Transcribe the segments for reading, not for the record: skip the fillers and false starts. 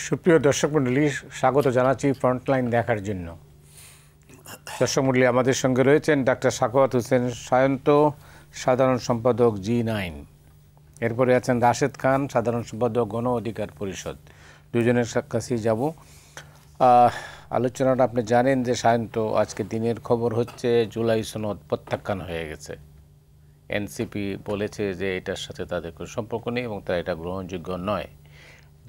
সুপ্রিয় দর্শক মণ্ডলী, স্বাগত জানাচ্ছি ফ্রন্টলাইন দেখার জন্য। দর্শক মণ্ডলী, আমাদের সঙ্গে রয়েছেন ডাক্তার সাখাওয়াত হোসেন সায়ন্ত, সাধারণ সম্পাদক G9। এরপরে আছেন রাশেদ খান, সাধারণ সম্পাদক গণ অধিকার পরিষদ। দুজনের কাছেই যাব। আলোচনাটা আপনি জানেন যে সায়ন্ত, আজকে দিনের খবর হচ্ছে জুলাই সনদ প্রত্যাখ্যান হয়ে গেছে। এনসিপি বলেছে যে এটার সাথে তাদের কোনো সম্পর্ক নেই এবং তারা এটা গ্রহণযোগ্য নয়।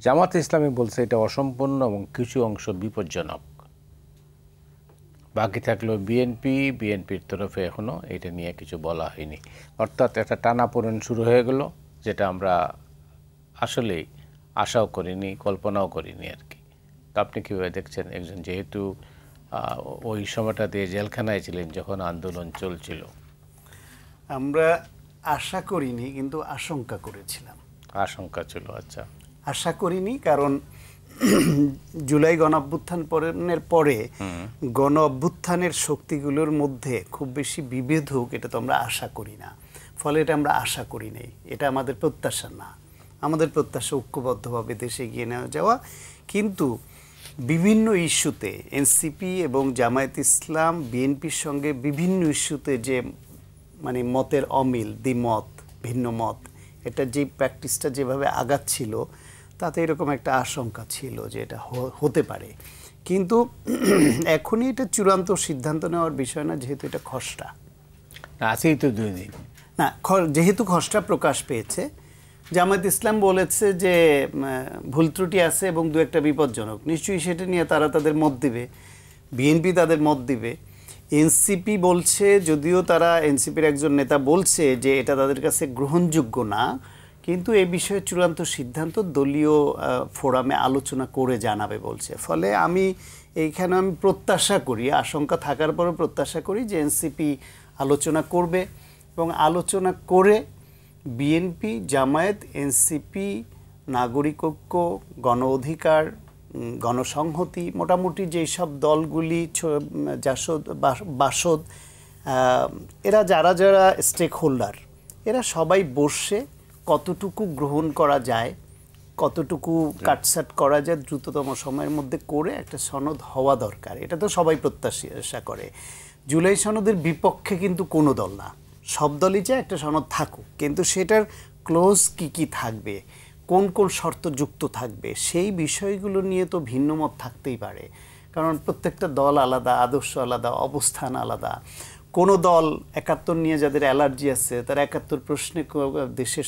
জামাতে ইসলামী বলছে এটা অসম্পূর্ণ এবং কিছু অংশ বিপজ্জনক। বাকি থাকলেও বিএনপির তরফে এখনও এটা নিয়ে কিছু বলা হয়নি। অর্থাৎ একটা টানাপোড়েন শুরু হয়ে গেল, যেটা আমরা আসলেই আশাও করিনি, কল্পনাও করিনি আর কি। তো আপনি কীভাবে দেখছেন, একজন যেহেতু ওই সময়টা দিয়ে জেলখানায় ছিলেন যখন আন্দোলন চলছিল? আমরা আশা করিনি, কিন্তু আশঙ্কা করেছিলাম। আশঙ্কা ছিল, আচ্ছা। আশা করিনি কারণ জুলাই গণ অভ্যুত্থানের পরে গণ অভ্যুত্থানের শক্তিগুলোর মধ্যে খুব বেশি বিভেদ হোক, এটা তো আমরা আশা করি না। ফলে এটা আমরা আশা করি নাই, এটা আমাদের প্রত্যাশা না। আমাদের প্রত্যাশা ঐক্যবদ্ধভাবে দেশে এগিয়ে নেওয়া যাওয়া। কিন্তু বিভিন্ন ইস্যুতে এনসিপি এবং জামায়াত ইসলাম বিএনপির সঙ্গে বিভিন্ন ইস্যুতে যে মানে মতের অমিল, দ্বিমত, ভিন্ন মত, এটা যে প্র্যাকটিসটা যেভাবে আগাচ্ছিল, তাতে এরকম একটা আশঙ্কা ছিল যে এটা হতে পারে। কিন্তু এখনই এটা চূড়ান্ত সিদ্ধান্ত নেওয়ার বিষয় না, যেহেতু এটা খসড়া আছেই তো 2 দিন না। যেহেতু খসড়া প্রকাশ পেয়েছে, জামায়াত ইসলাম বলেছে যে ভুল ত্রুটি আছে এবং 2-1টা বিপজ্জনক, নিশ্চয়ই সেটা নিয়ে তারা তাদের মত দিবে, বিএনপি তাদের মত দিবে। এনসিপি বলছে, যদিও তারা এনসিপির একজন নেতা বলছে যে এটা তাদের কাছে গ্রহণযোগ্য না, কিন্তু এই বিষয়ে চূড়ান্ত সিদ্ধান্ত দলীয় ফোরামে আলোচনা করে জানাবে বলছে। ফলে আমি প্রত্যাশা করি, আশঙ্কা থাকার পরও প্রত্যাশা করি যে এনসিপি আলোচনা করবে এবং আলোচনা করে বিএনপি, জামায়াত, এনসিপি, নাগরিক ঐক্য, গণ অধিকার, গণসংহতি, মোটামুটি যেই সব দলগুলি, বাসদ, এরা যারা যারা স্টেক হোল্ডার, এরা সবাই বসে কতটুকু গ্রহণ করা যায়, কতটুকু কাটছাট করা যায়, দ্রুততম সময়ের মধ্যে করে একটা সনদ হওয়া দরকার। এটা তো সবাই প্রত্যাশা করে। জুলাই সনদের বিপক্ষে কিন্তু কোনো দল না, সব দলই চায় একটা সনদ থাকুক, কিন্তু সেটার ক্লোজ কি থাকবে, কোন কোন শর্ত যুক্ত থাকবে, সেই বিষয়গুলো নিয়ে তো ভিন্ন মত থাকতেই পারে। কারণ প্রত্যেকটা দল আলাদা, আদর্শ আলাদা, অবস্থান আলাদা। কোনো দল 71 নিয়ে যাদের অ্যালার্জি আছে, তারা 71 প্রশ্নে, দেশের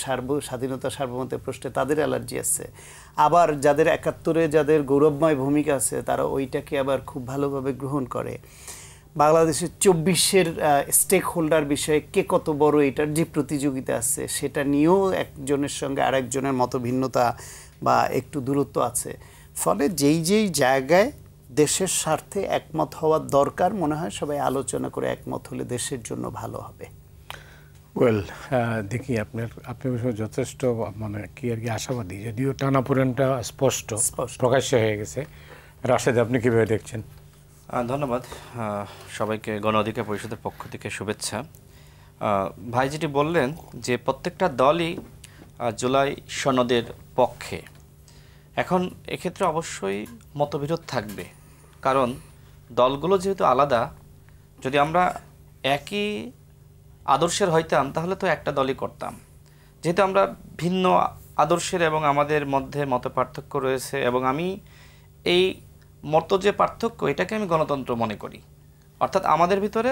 স্বাধীনতা সার্বভৌমত্বের প্রশ্নে তাদের অ্যালার্জি আছে। আবার যাদের 71-এ যাদের গৌরবময় ভূমিকা আছে, তারা ওইটাকে আবার খুব ভালোভাবে গ্রহণ করে। বাংলাদেশের 24-এর স্টেক হোল্ডার বিষয়ে কে কত বড়, এটার যে প্রতিযোগিতা আছে, সেটা নিয়েও একজনের সঙ্গে আরেকজনের মতভিন্নতা বা একটু দূরত্ব আছে। ফলে যেই জায়গায় দেশের স্বার্থে একমত হওয়ার দরকার, মনে হয় সবাই আলোচনা করে একমত হলে দেশের জন্য ভালো হবে। দেখি আপনার যথেষ্ট মানে কি আর কি আশাবাদী, যদিও টানাপোড়েনটা স্পষ্ট প্রকাশ্য হয়ে গেছে। রাশেদ, আপনি কীভাবে দেখছেন? ধন্যবাদ সবাইকে, গণ অধিকার পরিষদের পক্ষ থেকে শুভেচ্ছা। ভাই যেটি বললেন যে প্রত্যেকটা দলই জুলাই সনদের পক্ষে, এখন এক্ষেত্রে অবশ্যই মতবিরোধ থাকবে, কারণ দলগুলো যেহেতু আলাদা। যদি আমরা একই আদর্শের হইতাম তাহলে তো একটা দলই করতাম। যেহেতু আমরা ভিন্ন আদর্শের এবং আমাদের মধ্যে মত পার্থক্য রয়েছে, এবং আমি এই মত যে পার্থক্য, এটাকে আমি গণতন্ত্র মনে করি। অর্থাৎ আমাদের ভিতরে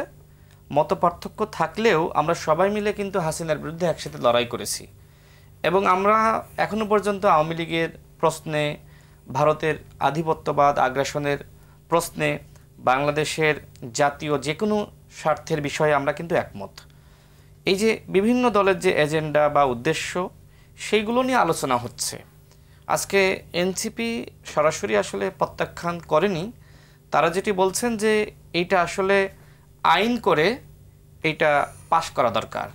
মত পার্থক্য থাকলেও আমরা সবাই মিলে কিন্তু হাসিনার বিরুদ্ধে একসাথে লড়াই করেছি, এবং আমরা এখনো পর্যন্ত আওয়ামী লীগের প্রশ্নে, ভারতের আধিপত্যবাদ, আগ্রাসনের প্রশ্নে, বাংলাদেশের জাতীয় যে কোনো স্বার্থের বিষয়ে আমরা কিন্তু একমত। এই যে বিভিন্ন দলের যে এজেন্ডা বা উদ্দেশ্য, সেইগুলো নিয়ে আলোচনা হচ্ছে। আজকে এনসিপি সরাসরি আসলে প্রত্যাখ্যান করেনি, তারা যেটি বলছেন যে এইটা আসলে আইন করে এইটা পাশ করা দরকার।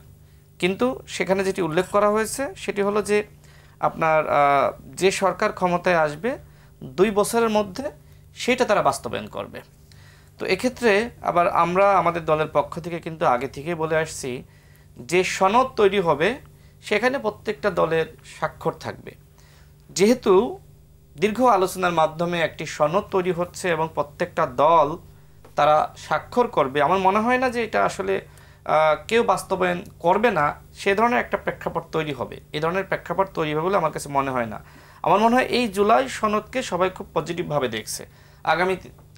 কিন্তু সেখানে যেটি উল্লেখ করা হয়েছে সেটি হলো যে আপনার যে সরকার ক্ষমতায় আসবে 2 বছরের মধ্যে সেটা তারা বাস্তবায়ন করবে। তো এক্ষেত্রে আবার আমরা আমাদের দলের পক্ষ থেকে কিন্তু আগে থেকেই বলে আসছি যে সনদ তৈরি হবে সেখানে প্রত্যেকটা দলের স্বাক্ষর থাকবে। যেহেতু দীর্ঘ আলোচনার মাধ্যমে একটি সনদ তৈরি হচ্ছে এবং প্রত্যেকটা দল তারা স্বাক্ষর করবে, আমার মনে হয় না যে এটা আসলে কেউ বাস্তবায়ন করবে না সে ধরনের একটা প্রেক্ষাপট তৈরি হবে। এই ধরনের প্রেক্ষাপট তৈরি হবে বলে আমার কাছে মনে হয় না। আমার মনে হয় এই জুলাই সনদকে সবাই খুব পজিটিভভাবে দেখছে।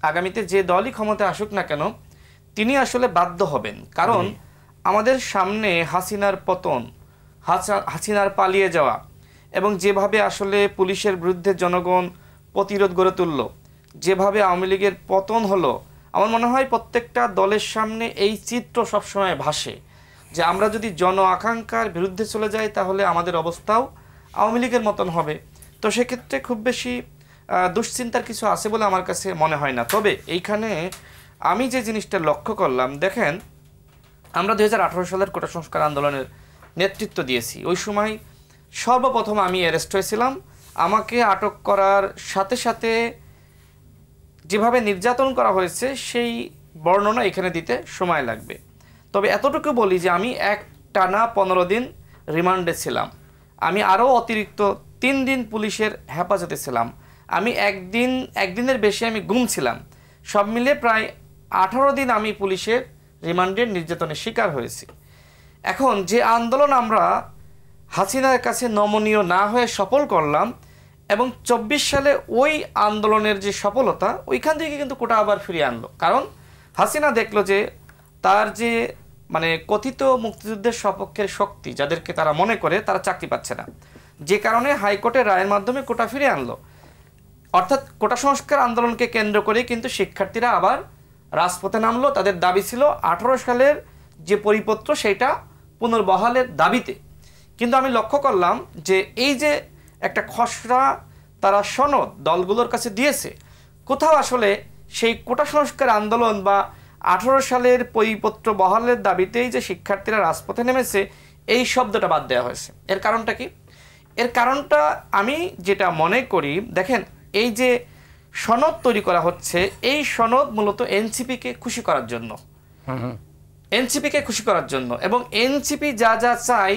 আগামীতে যে দলই ক্ষমতায় আসুক না কেন তিনি আসলে বাধ্য হবেন, কারণ আমাদের সামনে হাসিনার পতন, হাসিনার পালিয়ে যাওয়া এবং যেভাবে আসলে পুলিশের বিরুদ্ধে জনগণ প্রতিরোধ গড়ে তুলল, যেভাবে আওয়ামী লীগের পতন হলো, আমার মনে হয় প্রত্যেকটা দলের সামনে এই চিত্র সবসময় ভাসে যে আমরা যদি জন আকাঙ্ক্ষার বিরুদ্ধে চলে যাই তাহলে আমাদের অবস্থাও আওয়ামী লীগের মতন হবে। তো সেক্ষেত্রে খুব বেশি দুশ্চিন্তার কিছু আছে বলে আমার কাছে মনে হয় না। তবে এইখানে আমি যে জিনিসটা লক্ষ্য করলাম, দেখেন আমরা 2018 সালের কোটা সংস্কার আন্দোলনের নেতৃত্ব দিয়েছি। ওই সময় সর্বপ্রথম আমি অ্যারেস্ট হয়েছিলাম। আমাকে আটক করার সাথে সাথে যেভাবে নির্যাতন করা হয়েছে সেই বর্ণনা এখানে দিতে সময় লাগবে। তবে এতটুকু বলি যে আমি টানা 15 দিন রিমান্ডে ছিলাম। আমি আরও অতিরিক্ত 3 দিন পুলিশের হেফাজতে ছিলাম। আমি একদিনের বেশি আমি গুম ছিলাম। সব মিলে প্রায় 18 দিন আমি পুলিশের রিমান্ডের নির্যাতনের শিকার হয়েছি। এখন যে আন্দোলন আমরা হাসিনার কাছে নমনীয় না হয়ে সফল করলাম এবং 24 সালে ওই আন্দোলনের যে সফলতা, ওইখান থেকে কিন্তু কোটা আবার ফিরিয়ে আনলো। কারণ হাসিনা দেখলো যে তার যে কথিত মুক্তিযুদ্ধের সপক্ষের শক্তি যাদেরকে তারা মনে করে তারা চাকরি পাচ্ছে না, যে কারণে হাইকোর্টের রায়ের মাধ্যমে কোটা ফিরিয়ে আনলো। অর্থাৎ কোটা সংস্কার আন্দোলনকে কেন্দ্র করে কিন্তু শিক্ষার্থীরা আবার রাজপথে নামলো। তাদের দাবি ছিল 18 সালের যে পরিপত্র সেটা পুনর্বহালের দাবিতে। কিন্তু আমি লক্ষ্য করলাম যে এই যে একটা খসড়া তারা সনদ দলগুলোর কাছে দিয়েছে, কোথাও আসলে সেই কোটা সংস্কার আন্দোলন বা 18 সালের পরিপত্র বহালের দাবিতেই যে শিক্ষার্থীরা রাজপথে নেমেছে এই শব্দটা বাদ দেওয়া হয়েছে। এর কারণটা কি? এর কারণটা আমি যেটা মনে করি, দেখেন এই যে সনদ তৈরি করা হচ্ছে, এই সনদ মূলত এনসিপিকে খুশি করার জন্য, এনসিপিকে খুশি করার জন্য, এবং এনসিপি যা যা চায়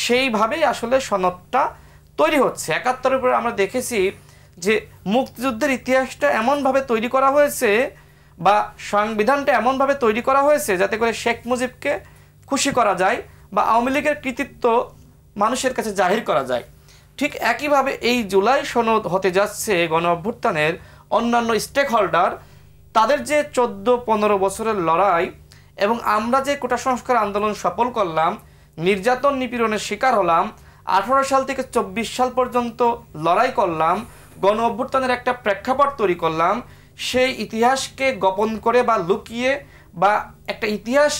সেইভাবেই আসলে সনদটা তৈরি হচ্ছে। 71-এর পরে আমরা দেখেছি যে মুক্তিযুদ্ধের ইতিহাসটা এমনভাবে তৈরি করা হয়েছে বা সংবিধানটা এমনভাবে তৈরি করা হয়েছে যাতে করে শেখ মুজিবকে খুশি করা যায় বা আওয়ামী লীগের কৃতিত্ব মানুষের কাছে জাহির করা যায়। ঠিক একইভাবে এই জুলাই সনদ হতে যাচ্ছে গণ অভ্যুত্থানের অন্যান্য স্টেক হোল্ডার তাদের যে 14-15 বছরের লড়াই এবং আমরা যে কোটা সংস্কার আন্দোলন সফল করলাম, নির্যাতন নিপীড়নের শিকার হলাম, 18 সাল থেকে 24 সাল পর্যন্ত লড়াই করলাম, গণ অভ্যুত্থানের একটা প্রেক্ষাপট তৈরি করলাম, সেই ইতিহাসকে গোপন করে বা লুকিয়ে বা একটা ইতিহাস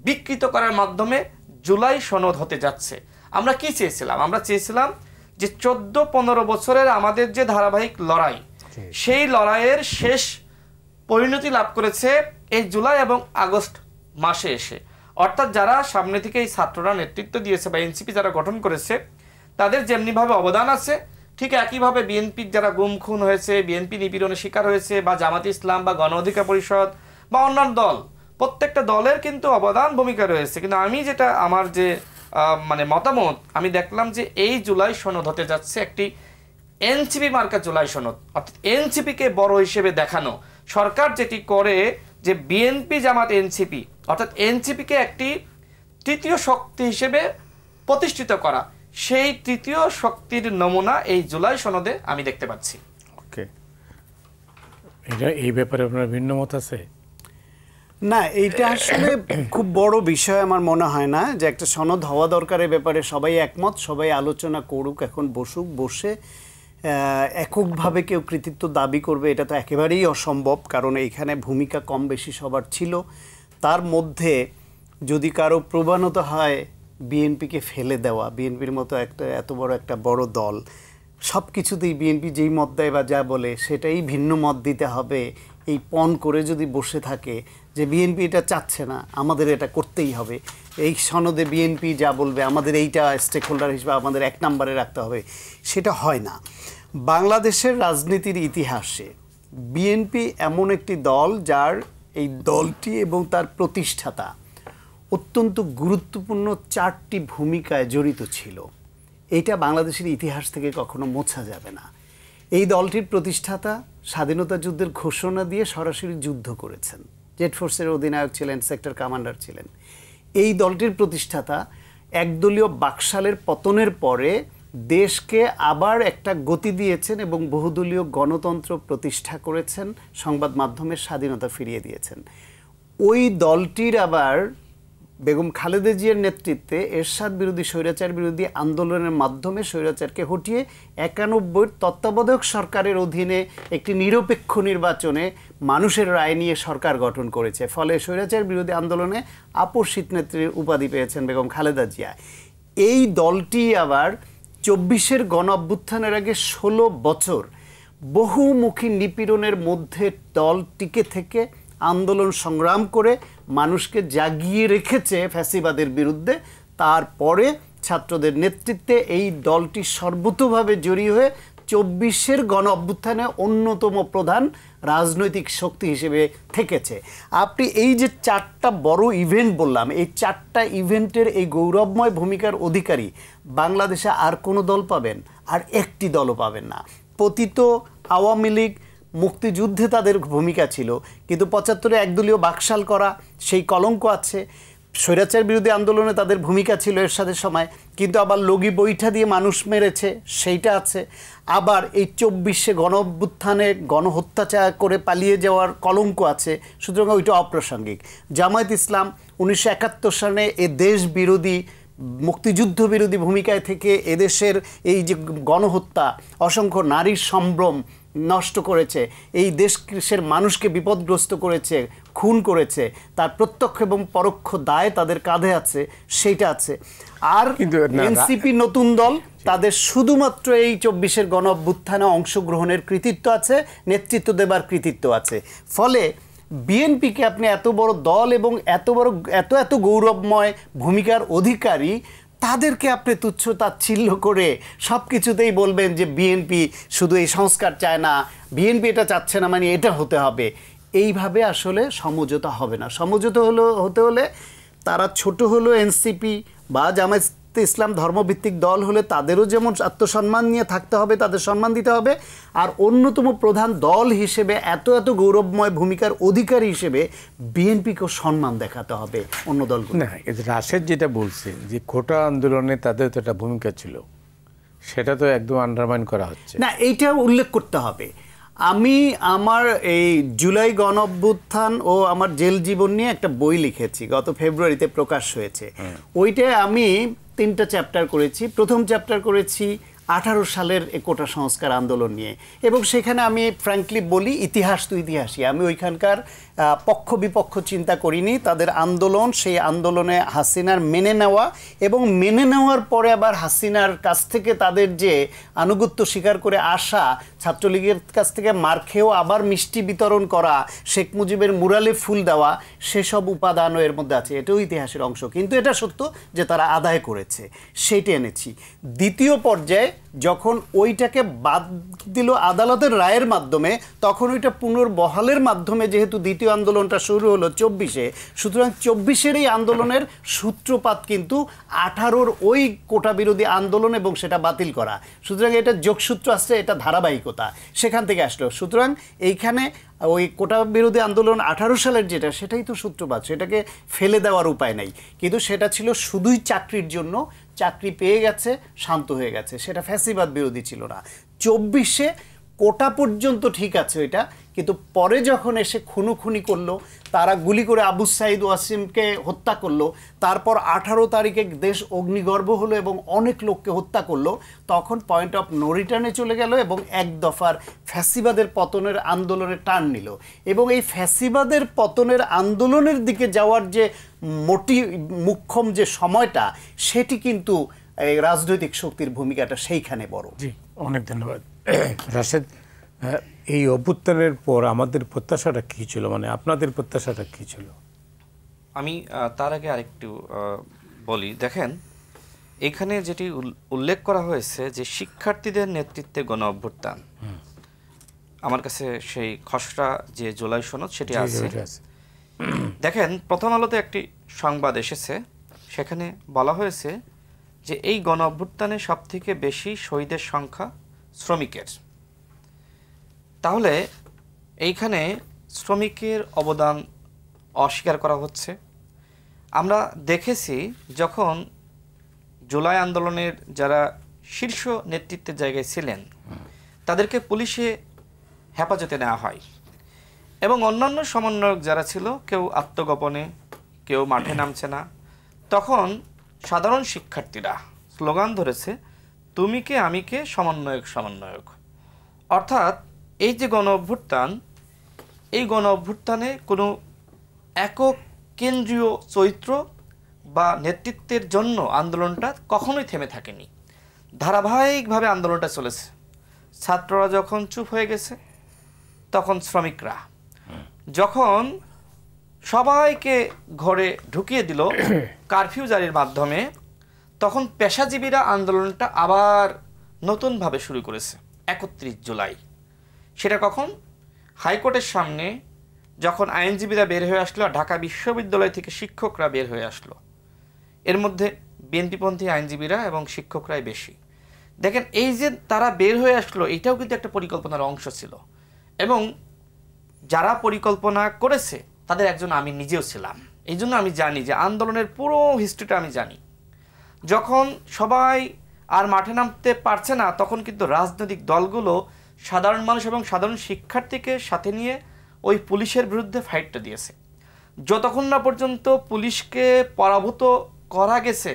বিকৃত করার মাধ্যমে জুলাই সনদ হতে যাচ্ছে। আমরা কি চেয়েছিলাম? আমরা চেয়েছিলাম যে 14-15 বছরের আমাদের যে ধারাবাহিক লড়াই, সেই লড়াইয়ের শেষ পরিণতি লাভ করেছে এই জুলাই এবং আগস্ট মাসে এসে। অর্থাৎ যারা সামনে থেকে এই ছাত্ররা নেতৃত্ব দিয়েছে বা এনসিপি যারা গঠন করেছে তাদের যেমনিভাবে অবদান আছে, ঠিক একইভাবে বিএনপির যারা গুম খুন হয়েছে, বিএনপি নিপীড়নের শিকার হয়েছে বা জামাত ইসলাম বা গণ অধিকার পরিষদ বা অন্যান্য দল, প্রত্যেকটা দলের কিন্তু অবদান ভূমিকা রয়েছে। কিন্তু আমি যেটা আমার যে মতামত, আমি দেখলাম যে এই জুলাই সনদ হতে যাচ্ছে একটি এনসিপি মার্কা জুলাই সনদ। অর্থাৎ এনসিপিকে বড় হিসেবে দেখানো। সরকার যেটি করে যে বিএনপি জামাত এনসিপি, অর্থাৎ এনসিপিকে একটি তৃতীয় শক্তি হিসেবে প্রতিষ্ঠিত করা, সেই তৃতীয় শক্তির নমুনা এই জুলাই সনদে আমি দেখতে পাচ্ছি। ওকে, এই ব্যাপারে আপনার ভিন্ন মত আছে? না, এইটা আসলে খুব বড় বিষয় আমার মনে হয় না যে একটা সনদ হওয়া দরকারের ব্যাপারে সবাই একমত, সবাই আলোচনা করুক, এখন বসুক, বসে এককভাবে কেউ কৃতিত্ব দাবি করবে এটা তো একেবারেই অসম্ভব, কারণ এইখানে ভূমিকা কম বেশি সবার ছিল। তার মধ্যে যদি কারো প্রবণতা হয় বিএনপিকে ফেলে দেওয়া, বিএনপির মতো এত বড় একটা বড় দল, সব কিছুতেই বিএনপি যেই মত দেয় বা যা বলে সেটাই ভিন্ন মত দিতে হবে, এই পণ করে যদি বসে থাকে যে বিএনপি এটা চাচ্ছে না, আমাদের এটা করতেই হবে, এই সনদে বিএনপি যা বলবে আমাদের এইটা স্টেক হোল্ডার হিসেবে আমাদের 1 নম্বরে রাখতে হবে, সেটা হয় না। বাংলাদেশের রাজনীতির ইতিহাসে বিএনপি এমন একটি দল যার এই দলটি এবং তার প্রতিষ্ঠাতা অত্যন্ত গুরুত্বপূর্ণ 4টি ভূমিকায় জড়িত ছিল। এইটা বাংলাদেশের ইতিহাস থেকে কখনো মোছা যাবে না। এই দলটির প্রতিষ্ঠাতা স্বাধীনতা যুদ্ধের ঘোষণা দিয়ে সরাসরি যুদ্ধ করেছেন, জেড ফোর্সের অধিনায়ক ছিলেন, সেক্টর কমান্ডার ছিলেন। এই দলটির প্রতিষ্ঠাতা একদলীয় বাকশালের পতনের পরে দেশকে আবার একটা গতি দিয়েছেন এবং বহুদলীয় গণতন্ত্র প্রতিষ্ঠা করেছেন, সংবাদ মাধ্যমের স্বাধীনতা ফিরিয়ে দিয়েছেন। ওই দলটির আবার বেগম খালেদা জিয়ার নেতৃত্বে এরশাদ বিরোধী স্বৈরাচার বিরোধী আন্দোলনের মাধ্যমে স্বৈরাচারকে হটিয়ে 91 তত্ত্বাবধায়ক সরকারের অধীনে একটি নিরপেক্ষ নির্বাচনে মানুষের রায় নিয়ে সরকার গঠন করেছে। ফলে স্বৈরাচার বিরোধী আন্দোলনে আপসিত নেত্রীর উপাধি পেয়েছেন বেগম খালেদা জিয়া। এই দলটি আবার 24-এর গণ অভ্যুত্থানের আগে 16 বছর বহুমুখী নিপীড়নের মধ্যে দল টিকে থেকে আন্দোলন সংগ্রাম করে মানুষকে জাগিয়ে রেখেছে ফ্যাসিবাদের বিরুদ্ধে। তারপরে ছাত্রদের নেতৃত্বে এই দলটি সর্বতোভাবে জড়িয়ে হয়ে 24-এর গণ অভ্যুত্থানে অন্যতম প্রধান রাজনৈতিক শক্তি হিসেবে থেকেছে। আপনি এই যে 4টা বড় ইভেন্ট বললাম, এই 4টা ইভেন্টের এই গৌরবময় ভূমিকার অধিকারী বাংলাদেশে আর কোনো দল পাবেন? আর একটি দলও পাবেন না। পতিত আওয়ামী লীগ মুক্তিযুদ্ধে তাদের ভূমিকা ছিল, কিন্তু 75-এ একদলীয় বাকশাল করা সেই কলঙ্ক আছে। স্বৈরাচার বিরোধী আন্দোলনে তাদের ভূমিকা ছিল এরশাদের সময়, কিন্তু আবার লগি বৈঠা দিয়ে মানুষ মেরেছে সেইটা আছে। আবার এই 24-এ গণ অভ্যুত্থানে গণহত্যাচার করে পালিয়ে যাওয়ার কলঙ্ক আছে, সুতরাং ওইটা অপ্রাসঙ্গিক। জামায়াত ইসলাম 1971 সালে এ দেশ বিরোধী মুক্তিযুদ্ধ বিরোধী ভূমিকায় থেকে এদেশের এই যে গণহত্যা, অসংখ্য নারীর সম্ভ্রম নষ্ট করেছে, এই দেশের মানুষকে বিপদগ্রস্ত করেছে, খুন করেছে, তার প্রত্যক্ষ এবং পরোক্ষ দায় তাদের কাঁধে আছে, সেইটা আছে। আর এনসিপি নতুন দল, তাদের শুধুমাত্র এই 24-এর গণ অভ্যুত্থানে অংশগ্রহণের কৃতিত্ব আছে, নেতৃত্ব দেবার কৃতিত্ব আছে। ফলে বিএনপিকে আপনি এত বড় দল এবং এত গৌরবময় ভূমিকার অধিকারী, তাদেরকে আপনি তুচ্ছ তাচ্ছিল্য করে সব কিছুতেই বলবেন যে বিএনপি শুধু এই সংস্কার চায় না, বিএনপি এটা চাচ্ছে না মানে এটা হতে হবে, এইভাবে আসলে সমঝোতা হবে না। সমঝোতা হতে হলে তারা ছোট হলো এনসিপি বা জামায়াতে ইসলাম ধর্মভিত্তিক দল হলে তাদেরও যেমন আত্মসম্মান নিয়ে থাকতে হবে, তাদের সম্মান দিতে হবে, আর অন্যতম প্রধান দল হিসেবে এত গৌরবময় ভূমিকার অধিকারী হিসেবে বিএনপিকেও সম্মান দেখাতে হবে অন্য দলগুলো। না, রাশেদ যেটা বলছে যে কোটা আন্দোলনে তাদের তো একটা ভূমিকা ছিল, সেটা তো একদম আন্ডারমাইন করা হচ্ছে না, এইটা উল্লেখ করতে হবে। আমি আমার এই জুলাই গণ অভ্যুত্থান ও আমার জেল জীবন নিয়ে একটা বই লিখেছি, গত ফেব্রুয়ারিতে প্রকাশ হয়েছে। ওইটায় আমি 3টা চ্যাপ্টার করেছি। প্রথম চ্যাপ্টার করেছি 18 সালের কোটা সংস্কার আন্দোলন নিয়ে, এবং সেখানে আমি ফ্র্যাঙ্কলি বলি ইতিহাস তো ইতিহাসই, আমি ওইখানকার পক্ষ বিপক্ষ চিন্তা করিনি। তাদের আন্দোলন, সেই আন্দোলনে হাসিনার মেনে নেওয়া এবং মেনে নেওয়ার পরে আবার হাসিনার কাছ থেকে তাদের যে আনুগত্য স্বীকার করে আসা, ছাত্রলীগের কাছ থেকে মার খেয়েও আবার মিষ্টি বিতরণ করা, শেখ মুজিবের মুরালে ফুল দেওয়া, সেসব উপাদানও এর মধ্যে আছে। এটাও ইতিহাসের অংশ, কিন্তু এটা সত্য যে তারা আদায় করেছে, সেইটা এনেছি। দ্বিতীয় পর্যায়ে যখন ওইটাকে বাদ দিল আদালতের রায়ের মাধ্যমে, তখন ওইটা পুনর্বহালের মাধ্যমে যেহেতু দ্বিতীয় আন্দোলনটা শুরু হলো 24-এ, সুতরাং 24-এর এই আন্দোলনের সূত্রপাত কিন্তু 18-র ওই কোটা বিরোধী আন্দোলন এবং সেটা বাতিল করা। সুতরাং এটা যোগসূত্র আসছে, এটা ধারাবাহিকতা সেখান থেকে আসলো। সুতরাং এইখানে ওই কোটা বিরোধী আন্দোলন 18 সালের যেটা, সেটাই তো সূত্রপাত, সেটাকে ফেলে দেওয়ার উপায় নাই। কিন্তু সেটা ছিল শুধুই চাকরির জন্য, চাকরি পেয়ে গেছে, শান্ত হয়ে গেছে, সেটা ফ্যাসিবাদ বিরোধী ছিল না। 24-এ কোটা পর্যন্ত ঠিক আছে ওইটা, কিন্তু পরে যখন এসে খুনোখুনি করলো, তারা গুলি করে আবু সাইদ ওয়াসিমকে হত্যা করলো, তারপর 18 তারিখে দেশ অগ্নিগর্ভ হলো এবং অনেক লোককে হত্যা করলো, তখন পয়েন্ট অফ নো রিটার্নে চলে গেল এবং এক দফার ফ্যাসিবাদের পতনের আন্দোলনে টার্ন নিল। এবং এই ফ্যাসিবাদের পতনের আন্দোলনের দিকে যাওয়ার যে মুখ্যম যে সময়টা, সেটি কিন্তু এই রাজনৈতিক শক্তির ভূমিকাটা সেইখানে বড়। জি, অনেক ধন্যবাদ রাশেদ। এই অভ্যুত্থানের পর আমাদের প্রত্যাশাটা কী ছিল, মানে আপনাদের প্রত্যাশাটা কী ছিল? আমি তার আগে আরেকটু বলি। দেখেন, এখানে যেটি উল্লেখ করা হয়েছে যে শিক্ষার্থীদের নেতৃত্বে গণ অভ্যুত্থান, আমার কাছে সেই খসড়া যে জুলাই সনদ সেটি আছে। দেখেন, প্রথম আলোতে একটি সংবাদ এসেছে, সেখানে বলা হয়েছে যে এই গণ অভ্যুত্থানে সবথেকে বেশি শহীদের সংখ্যা শ্রমিকের। তাহলে এইখানে শ্রমিকের অবদান অস্বীকার করা হচ্ছে। আমরা দেখেছি যখন জুলাই আন্দোলনের যারা শীর্ষ নেতৃত্বের জায়গায় ছিলেন তাদেরকে পুলিশে হেফাজতে নেওয়া হয় এবং অন্যান্য সমন্বয়ক যারা ছিল কেউ আত্মগোপনে, কেউ মাঠে নামছে না। তখন সাধারণ শিক্ষার্থীরা স্লোগান ধরেছে, তুমি কে আমি কে, সমন্বয়ক সমন্বয়ক। অর্থাৎ এই যে গণ অভ্যুত্থান, এই গণ অভ্যুত্থানে কোনো একক কেন্দ্রীয় চরিত্র বা নেতৃত্বের জন্য আন্দোলনটা কখনোই থেমে থাকেনি, ধারাবাহিকভাবে আন্দোলনটা চলেছে। ছাত্ররা যখন চুপ হয়ে গেছে তখন শ্রমিকরা, যখন সবাইকে ঘরে ঢুকিয়ে দিল কারফিউ জারির মাধ্যমে, তখন পেশাজীবীরা আন্দোলনটা আবার নতুনভাবে শুরু করেছে 31 জুলাই। সেটা কখন? হাইকোর্টের সামনে যখন আইনজীবীরা বের হয়ে আসলো, ঢাকা বিশ্ববিদ্যালয় থেকে শিক্ষকরা বের হয়ে আসলো, এর মধ্যে বিএনপিপন্থী আইনজীবীরা এবং শিক্ষকরাই বেশি। দেখেন এই যে তারা বের হয়ে আসলো, এটাও কিন্তু একটা পরিকল্পনার অংশ ছিল এবং যারা পরিকল্পনা করেছে তাদের একজন আমি নিজেও ছিলাম। এই জন্য আমি জানি যে আন্দোলনের পুরো হিস্ট্রিটা আমি জানি। যখন সবাই আর মাঠে নামতে পারছে না তখন কিন্তু রাজনৈতিক দলগুলো সাধারণ মানুষ এবং সাধারণ শিক্ষার্থীকে সাথে নিয়ে ওই পুলিশের বিরুদ্ধে ফাইটটা দিয়েছে। যতক্ষণ না পর্যন্ত পুলিশকে পরাভূত করা গেছে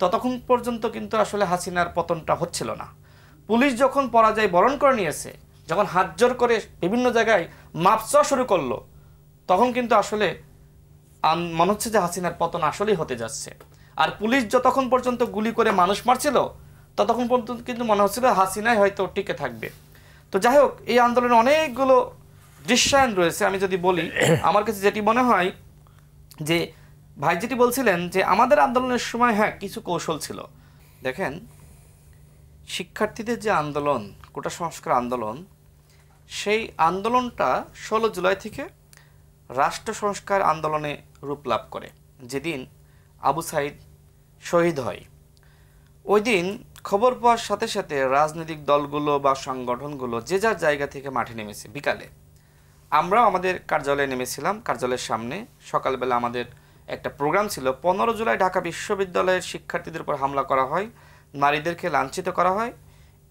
ততক্ষণ পর্যন্ত কিন্তু আসলে হাসিনার পতনটা হচ্ছিল না। পুলিশ যখন পরাজয় বরণ করে নিয়েছে, যখন হাত জোর করে বিভিন্ন জায়গায় মাপ চাওয়া শুরু করলো, তখন কিন্তু আসলে মনে হচ্ছে যে হাসিনার পতন আসলেই হতে যাচ্ছে। আর পুলিশ যতক্ষণ পর্যন্ত গুলি করে মানুষ মারছিল ততক্ষণ পর্যন্ত কিন্তু মনে হচ্ছিল হাসিনাই হয়তো টিকে থাকবে। তো যাই হোক, এই আন্দোলনে অনেকগুলো দৃশ্যায়ন রয়েছে। আমি যদি বলি, আমার কাছে যেটি মনে হয় যে ভাই যেটি বলছিলেন যে আমাদের আন্দোলনের সময় হ্যাঁ কিছু কৌশল ছিল। দেখেন, শিক্ষার্থীদের যে আন্দোলন, কোটা সংস্কার আন্দোলন, সেই আন্দোলনটা 16 জুলাই থেকে রাষ্ট্র সংস্কার আন্দোলনে রূপ লাভ করে। যেদিন আবু সাইদ শহীদ হয়, ওই দিন খবর পাওয়ার সাথে সাথে রাজনৈতিক দলগুলো বা সংগঠনগুলো যে যার জায়গা থেকে মাঠে নেমেছে। বিকালে আমরাও আমাদের কার্যালয়ে নেমেছিলাম। কার্যালয়ের সামনে সকালবেলা আমাদের একটা প্রোগ্রাম ছিল। 15 জুলাই ঢাকা বিশ্ববিদ্যালয়ের শিক্ষার্থীদের উপর হামলা করা হয়, নারীদেরকে লাঞ্ছিত করা হয়।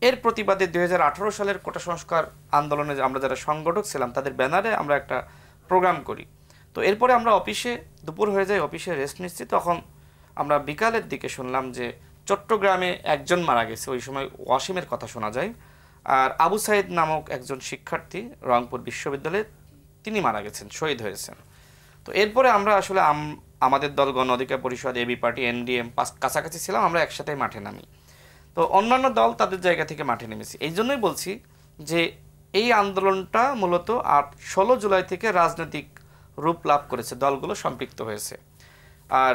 এর প্রতিবাদে 2018 সালের কোটা সংস্কার আন্দোলনে আমরা যারা সংগঠক ছিলাম তাদের ব্যানারে আমরা একটা প্রোগ্রাম করি। তো এরপরে আমরা অফিসে, দুপুর হয়ে যায়, অফিসে রেস্ট নিচ্ছি। তখন আমরা বিকালের দিকে শুনলাম যে চট্টগ্রামে একজন মারা গেছে। ওই সময় ওয়াসিমের কথা শোনা যায়। আর আবু সাইদ নামক একজন শিক্ষার্থী রংপুর বিশ্ববিদ্যালয়ে, তিনি মারা গেছেন, শহীদ হয়েছেন। তো এরপরে আমরা আসলে আমাদের দল গণ অধিকার পরিষদ, এবি পার্টি, এনডিএম কাছাকাছি ছিলাম, আমরা একসাথে মাঠে নামি। তো অন্যান্য দল তাদের জায়গা থেকে মাঠে নেমেছি। এই জন্যই বলছি যে এই আন্দোলনটা মূলত 16 জুলাই থেকে রাজনৈতিক রূপ লাভ করেছে, দলগুলো সম্পৃক্ত হয়েছে। আর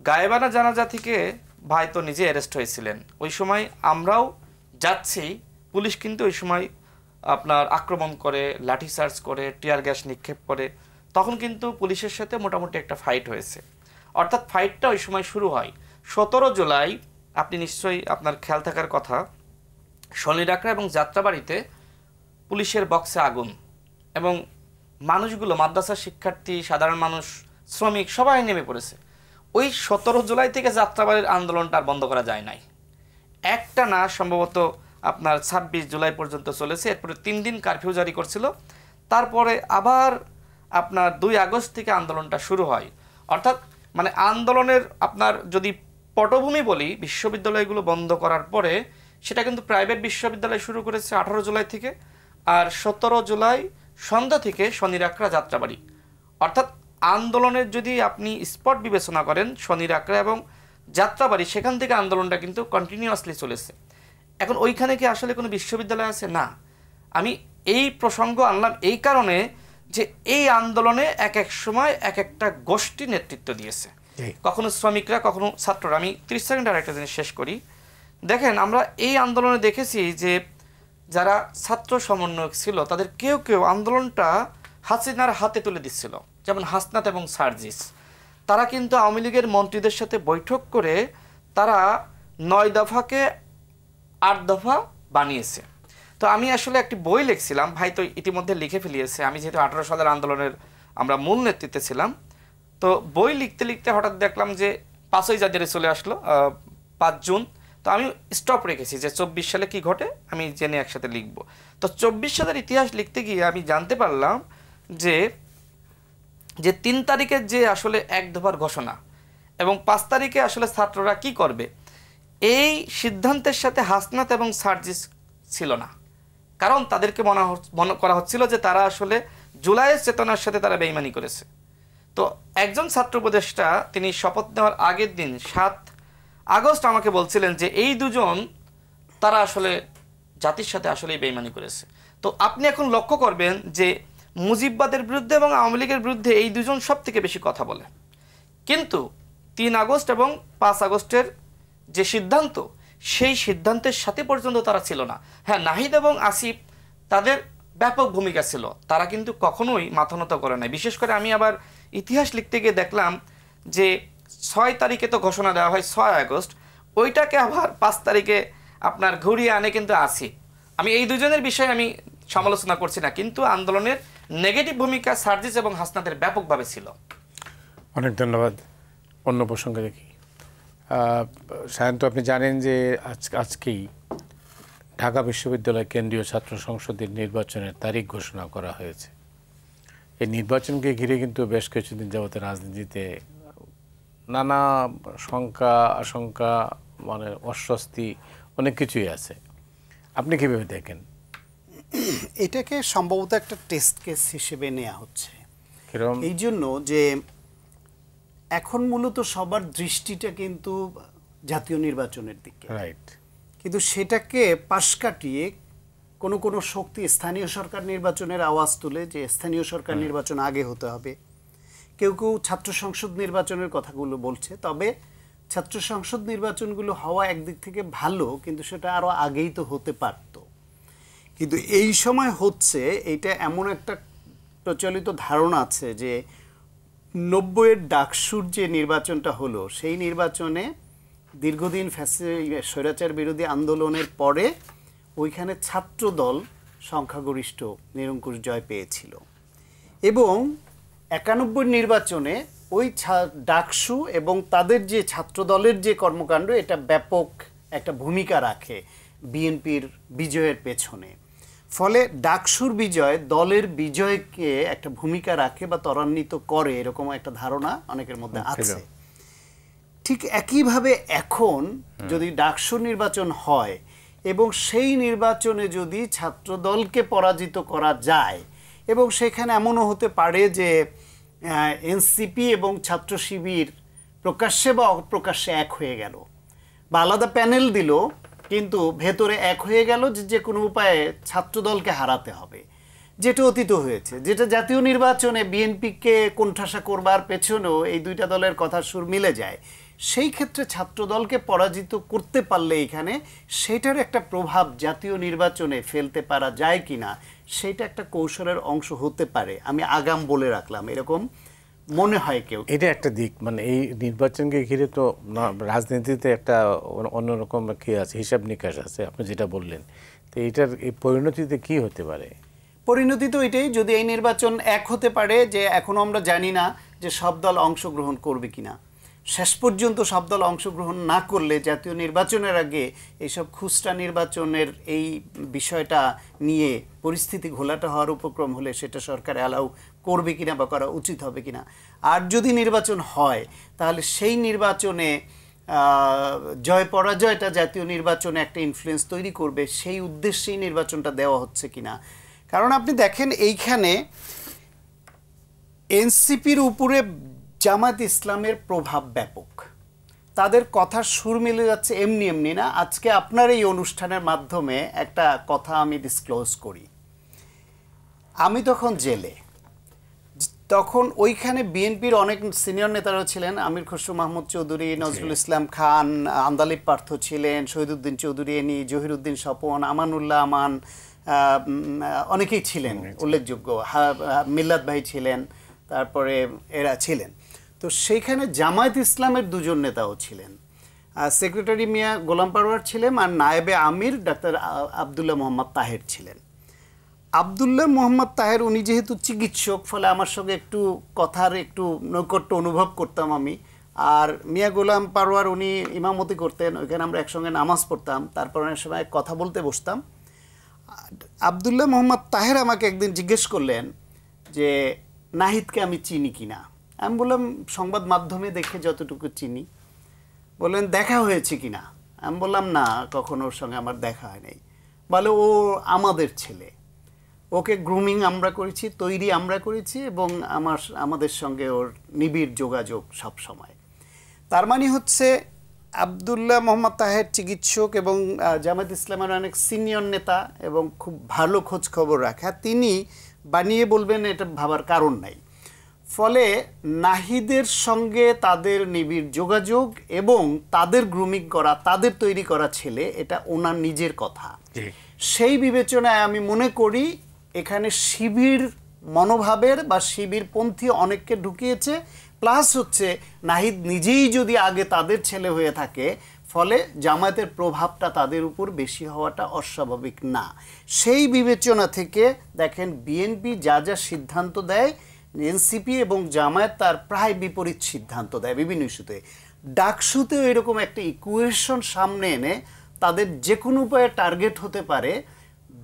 গায়েবানা জানাজা থেকে ভাই তো নিজে অ্যারেস্ট হয়েছিলেন। ওই সময় আমরাও যাচ্ছি, পুলিশ কিন্তু ওই সময় আপনার আক্রমণ করে, লাঠিচার্জ করে, টিয়ার গ্যাস নিক্ষেপ করে। তখন কিন্তু পুলিশের সাথে মোটামুটি একটা ফাইট হয়েছে। অর্থাৎ ফাইটটা ওই সময় শুরু হয় 17 জুলাই। আপনি নিশ্চয়ই আপনার খেয়াল থাকার কথা, শনিরাকড়া এবং যাত্রাবাড়িতে পুলিশের বক্সে আগুন এবং মানুষগুলো, মাদ্রাসার শিক্ষার্থী, সাধারণ মানুষ, শ্রমিক সবাই নেমে পড়েছে। ওই 17 জুলাই থেকে যাত্রাবাড়ির আন্দোলনটা আর বন্ধ করা যায় নাই। একটা না, সম্ভবত আপনার 26 জুলাই পর্যন্ত চলেছে। এরপরে 3 দিন কারফিউ জারি করছিল। তারপরে আবার আপনার 2 আগস্ট থেকে আন্দোলনটা শুরু হয়। অর্থাৎ মানে আন্দোলনের আপনার যদি পটভূমি বলি, বিশ্ববিদ্যালয়গুলো বন্ধ করার পরে সেটা কিন্তু প্রাইভেট বিশ্ববিদ্যালয় শুরু করেছে 18 জুলাই থেকে, আর 17 জুলাই সন্ধ্যা থেকে শনিরাকড়া যাত্রাবাড়ি। অর্থাৎ আন্দোলনের যদি আপনি স্পট বিবেচনা করেন, শনিরাকড়া এবং যাত্রাবাড়ি, সেখান থেকে আন্দোলনটা কিন্তু কন্টিনিউয়াসলি চলেছে। এখন ওইখানে কি আসলে কোনো বিশ্ববিদ্যালয় আছে? না। আমি এই প্রসঙ্গ আনলাম এই কারণে যে এই আন্দোলনে এক এক সময় এক একটা গোষ্ঠী নেতৃত্ব দিয়েছে, কখনো শ্রমিকরা, কখনো ছাত্ররা। আমি 30 সেকেন্ড আর একটা জিনিস শেষ করি। দেখেন, আমরা এই আন্দোলনে দেখেছি যে যারা ছাত্র সমন্বয়ক ছিল তাদের কেউ কেউ আন্দোলনটা হাসিনার হাতে তুলে দিচ্ছিল, যেমন হাসনাত এবং সার্জিস। তারা কিন্তু আওয়ামী লীগের মন্ত্রীদের সাথে বৈঠক করে তারা 9 দফাকে 8 দফা বানিয়েছে। তো আমি আসলে একটি বই লিখছিলাম, ভাই তো ইতিমধ্যে লিখে ফেলিয়েছে, আমি যেহেতু 18 সালের আন্দোলনের আমরা মূল নেতৃত্বে ছিলাম, তো বই লিখতে লিখতে হঠাৎ দেখলাম যে 5ই জানুয়ারি চলে আসলো, 5 জুন। তো আমি স্টপ রেখেছি যে 24 সালে কি ঘটে আমি জেনে একসাথে লিখব। তো 24 সালের ইতিহাস লিখতে গিয়ে আমি জানতে পারলাম যে 3 তারিখের যে আসলে এক দফার ঘোষণা এবং 5 তারিখে আসলে ছাত্ররা কি করবে, এই সিদ্ধান্তের সাথে হাসনাত এবং সার্জিস ছিল না। কারণ তাদেরকে মনে করা হচ্ছিল যে তারা আসলে জুলাইয়ের চেতনার সাথে তারা বেইমানি করেছে। তো একজন ছাত্র উপদেষ্টা তিনি শপথ নেওয়ার আগের দিন 7 আগস্ট আমাকে বলছিলেন যে এই দুজন তারা আসলে জাতির সাথে আসলেই বেইমানি করেছে। তো আপনি এখন লক্ষ্য করবেন যে মুজিববাদের বিরুদ্ধে এবং আওয়ামী লীগের বিরুদ্ধে এই দুজন সব থেকে বেশি কথা বলে, কিন্তু 3 আগস্ট এবং 5 আগস্টের যে সিদ্ধান্ত, সেই সিদ্ধান্তের সাথে পর্যন্ত তারা ছিল না। হ্যাঁ, নাহিদ এবং আসিফ তাদের ব্যাপক ভূমিকা ছিল, তারা কিন্তু কখনোই মাথা নত করে নাই। বিশেষ করে আমি আবার ইতিহাস লিখতে গিয়ে দেখলাম যে 6 তারিখে তো ঘোষণা দেওয়া হয় 6 আগস্ট, ওইটাকে আবার 5 তারিখে আপনার ঘুরিয়ে আনে কিন্তু আসিফ। আমি এই দুজনের বিষয়ে আমি সমালোচনা করছি না, কিন্তু আন্দোলনের নেগেটিভ ভূমিকা সার্জিস এবং হাসনাতের ব্যাপকভাবে ছিল। অনেক ধন্যবাদ। অন্য প্রসঙ্গে দেখি, সায়ন্ত, আপনি জানেন যে আজকেই ঢাকা বিশ্ববিদ্যালয় কেন্দ্রীয় ছাত্র সংসদের নির্বাচনের তারিখ ঘোষণা করা হয়েছে। এই নির্বাচনকে ঘিরে কিন্তু বেশ কিছুদিন যাবত রাজনীতিতে নানা শঙ্কা আশঙ্কা, মানে অস্বস্তি, অনেক কিছুই আছে। আপনি কীভাবে দেখেন? এটাকে সম্ভবত একটা টেস্ট কেস হিসেবে নেওয়া হচ্ছে, কিরকম? এই জন্য যে এখন মূলত সবার দৃষ্টিটা কিন্তু জাতীয় নির্বাচনের দিকে, রাইট। কিন্তু সেটাকে পাশ কাটিয়ে কোনো কোনো শক্তি স্থানীয় সরকার নির্বাচনের আওয়াজ তুলে যে স্থানীয় সরকার নির্বাচন আগে হতে হবে। কেউ কেউ ছাত্র সংসদ নির্বাচনের কথাগুলো বলছে, তবে ছাত্র সংসদ নির্বাচনগুলো হওয়া একদিক থেকে ভালো, কিন্তু সেটা আরও আগেই তো হতে পারত। কিন্তু এই সময় হচ্ছে এইটা এমন একটা প্রচলিত ধারণা আছে যে 90-এর ডাকসুর যে নির্বাচনটা হলো, সেই নির্বাচনে দীর্ঘদিন স্বৈরাচার বিরোধী আন্দোলনের পরে ওইখানে ছাত্রদল সংখ্যাগরিষ্ঠ নিরঙ্কুশ জয় পেয়েছিল, এবং 91 নির্বাচনে ওই ডাকসু এবং তাদের যে ছাত্রদলের যে কর্মকাণ্ড, এটা ব্যাপক একটা ভূমিকা রাখে বিএনপির বিজয়ের পেছনে। ফলে ডাকসুর বিজয় দলের বিজয়কে একটা ভূমিকা রাখে বা ত্বরান্বিত করে, এরকম একটা ধারণা অনেকের মধ্যে আছে। ঠিক একইভাবে এখন যদি ডাকসুর নির্বাচন হয় এবং সেই নির্বাচনে যদি ছাত্রদলকে পরাজিত করা যায়, এবং সেখানে এমনও হতে পারে যে এনসিপি এবং ছাত্র শিবির প্রকাশ্যে বা অপ্রকাশ্যে এক হয়ে গেল, বা আলাদা প্যানেল দিল কিন্তু ভেতরে এক হয়ে গেল যে কোনো উপায়ে ছাত্রদলকে হারাতে হবে, যেটা অতীত হয়েছে, যেটা জাতীয় নির্বাচনে বিএনপিকে কোণঠাসা করবার পেছনেও এই দুইটা দলের কথা সুর মিলে যায়। সেই ক্ষেত্রে ছাত্রদলকে পরাজিত করতে পারলে এখানে সেটার একটা প্রভাব জাতীয় নির্বাচনে ফেলতে পারা যায় কিনা, সেটা একটা কৌশলের অংশ হতে পারে। আমি আগাম বলে রাখলাম, এরকম মনে হয় কেউ। এটা একটা দিক, মানে এই নির্বাচনকে ঘিরে তো রাজনীতিতে একটা অন্যরকম কি আছে, হিসাব নিকাশ আছে, আপনি যেটা বললেন। তো এইটার এই পরিণতিতে কি হতে পারে? পরিণতি তো এটাই, যদি এই নির্বাচন এক হতে পারে, যে এখনও আমরা জানি না যে সব দল অংশগ্রহণ করবে কিনা। শেষ পর্যন্ত সব দল অংশগ্রহণ না করলে জাতীয় নির্বাচনের আগে এইসব খুচরা নির্বাচনের এই বিষয়টা নিয়ে পরিস্থিতি ঘোলাটা হওয়ার উপক্রম হলে সেটা সরকার অ্যালাউ করবে কিনা বা করা উচিত হবে কিনা। আর যদি নির্বাচন হয় তাহলে সেই নির্বাচনে জয় পরাজয়টা জাতীয় নির্বাচনে একটা ইনফ্লুয়েন্স তৈরি করবে, সেই উদ্দেশ্যেই নির্বাচনটা দেওয়া হচ্ছে কিনা। কারণ আপনি দেখেন এইখানে এনসিপির উপরে জামাত ইসলামের প্রভাব ব্যাপক, তাদের কথার সুর মিলে যাচ্ছে এমনি এমনি না। আজকে আপনার এই অনুষ্ঠানের মাধ্যমে একটা কথা আমি ডিসক্লোজ করি। আমি তখন জেলে, তখন ওইখানে বিএনপির অনেক সিনিয়র নেতারাও ছিলেন, আমির খসরু মাহমুদ চৌধুরী, নজরুল ইসলাম খান, আন্দালিব পার্থ ছিলেন, শহীদুদ্দিন চৌধুরী এনি, জহিরুদ্দিন স্বপন, আমানুল্লাহ আমান, অনেকেই ছিলেন উল্লেখযোগ্য, মিল্লাত ভাই ছিলেন, তারপরে এরা ছিলেন। তো সেইখানে জামায়াত ইসলামের দুজন নেতাও ছিলেন, সেক্রেটারি মিয়া গোলাম পারওয়ার ছিলেন আর নায়েবে আমির ডাক্তার আবদুল্লাহ মোহাম্মদ তাহের ছিলেন। আবদুল্লাহ মোহাম্মদ তাহের উনি যেহেতু চিকিৎসক, ফলে আমার সঙ্গে একটু কথার একটু নৈকট্য অনুভব করতাম আমি। আর মিয়া গোলাম পারওয়ার উনি ইমামতি করতেন, ওইখানে আমরা একসঙ্গে নামাজ পড়তাম, তারপর অনেক সময় কথা বলতে বসতাম। আবদুল্লাহ মোহাম্মদ তাহের আমাকে একদিন জিজ্ঞেস করলেন যে নাহিদকে আমি চিনি কিনা। আমি বললাম সংবাদ মাধ্যমে দেখে যতটুকু চিনি। বললেন দেখা হয়েছে কিনা। আমি বললাম না, কখনো ওর সঙ্গে আমার দেখা হয় নাই। বলে ও আমাদের ছেলে, ওকে গ্রুমিং আমরা করেছি, তৈরি আমরা করেছি, এবং আমাদের সঙ্গে ওর নিবিড় যোগাযোগ সব সময়। তার মানে হচ্ছে আবদুল্লাহ মোহাম্মদ তাহের চিকিৎসক এবং জামায়াত ইসলামের অনেক সিনিয়র নেতা এবং খুব ভালো খোঁজ খবর রাখা, তিনি বানিয়ে বলবেন এটা ভাবার কারণ নাই। ফলে নাহিদের সঙ্গে তাদের নিবিড় যোগাযোগ এবং তাদের গ্রুমিং করা, তাদের তৈরি করা ছেলে, এটা ওনার নিজের কথা। সেই বিবেচনায় আমি মনে করি এখানে শিবির মনোভাবের বা শিবিরপন্থী অনেককে ঢুকিয়েছে, প্লাস হচ্ছে নাহিদ নিজেই যদি আগে তাদের ছেলে হয়ে থাকে, ফলে জামায়াতের প্রভাবটা তাদের উপর বেশি হওয়াটা অস্বাভাবিক না। সেই বিবেচনা থেকে দেখেন বিএনপি যা যা সিদ্ধান্ত দেয়, এনসিপি এবং জামায়াত তার প্রায় বিপরীত সিদ্ধান্ত দেয় বিভিন্ন ইস্যুতে। ডাকসুতেও এরকম একটা ইকুয়েশন সামনে এনে তাদের যে কোনো উপায়ে টার্গেট হতে পারে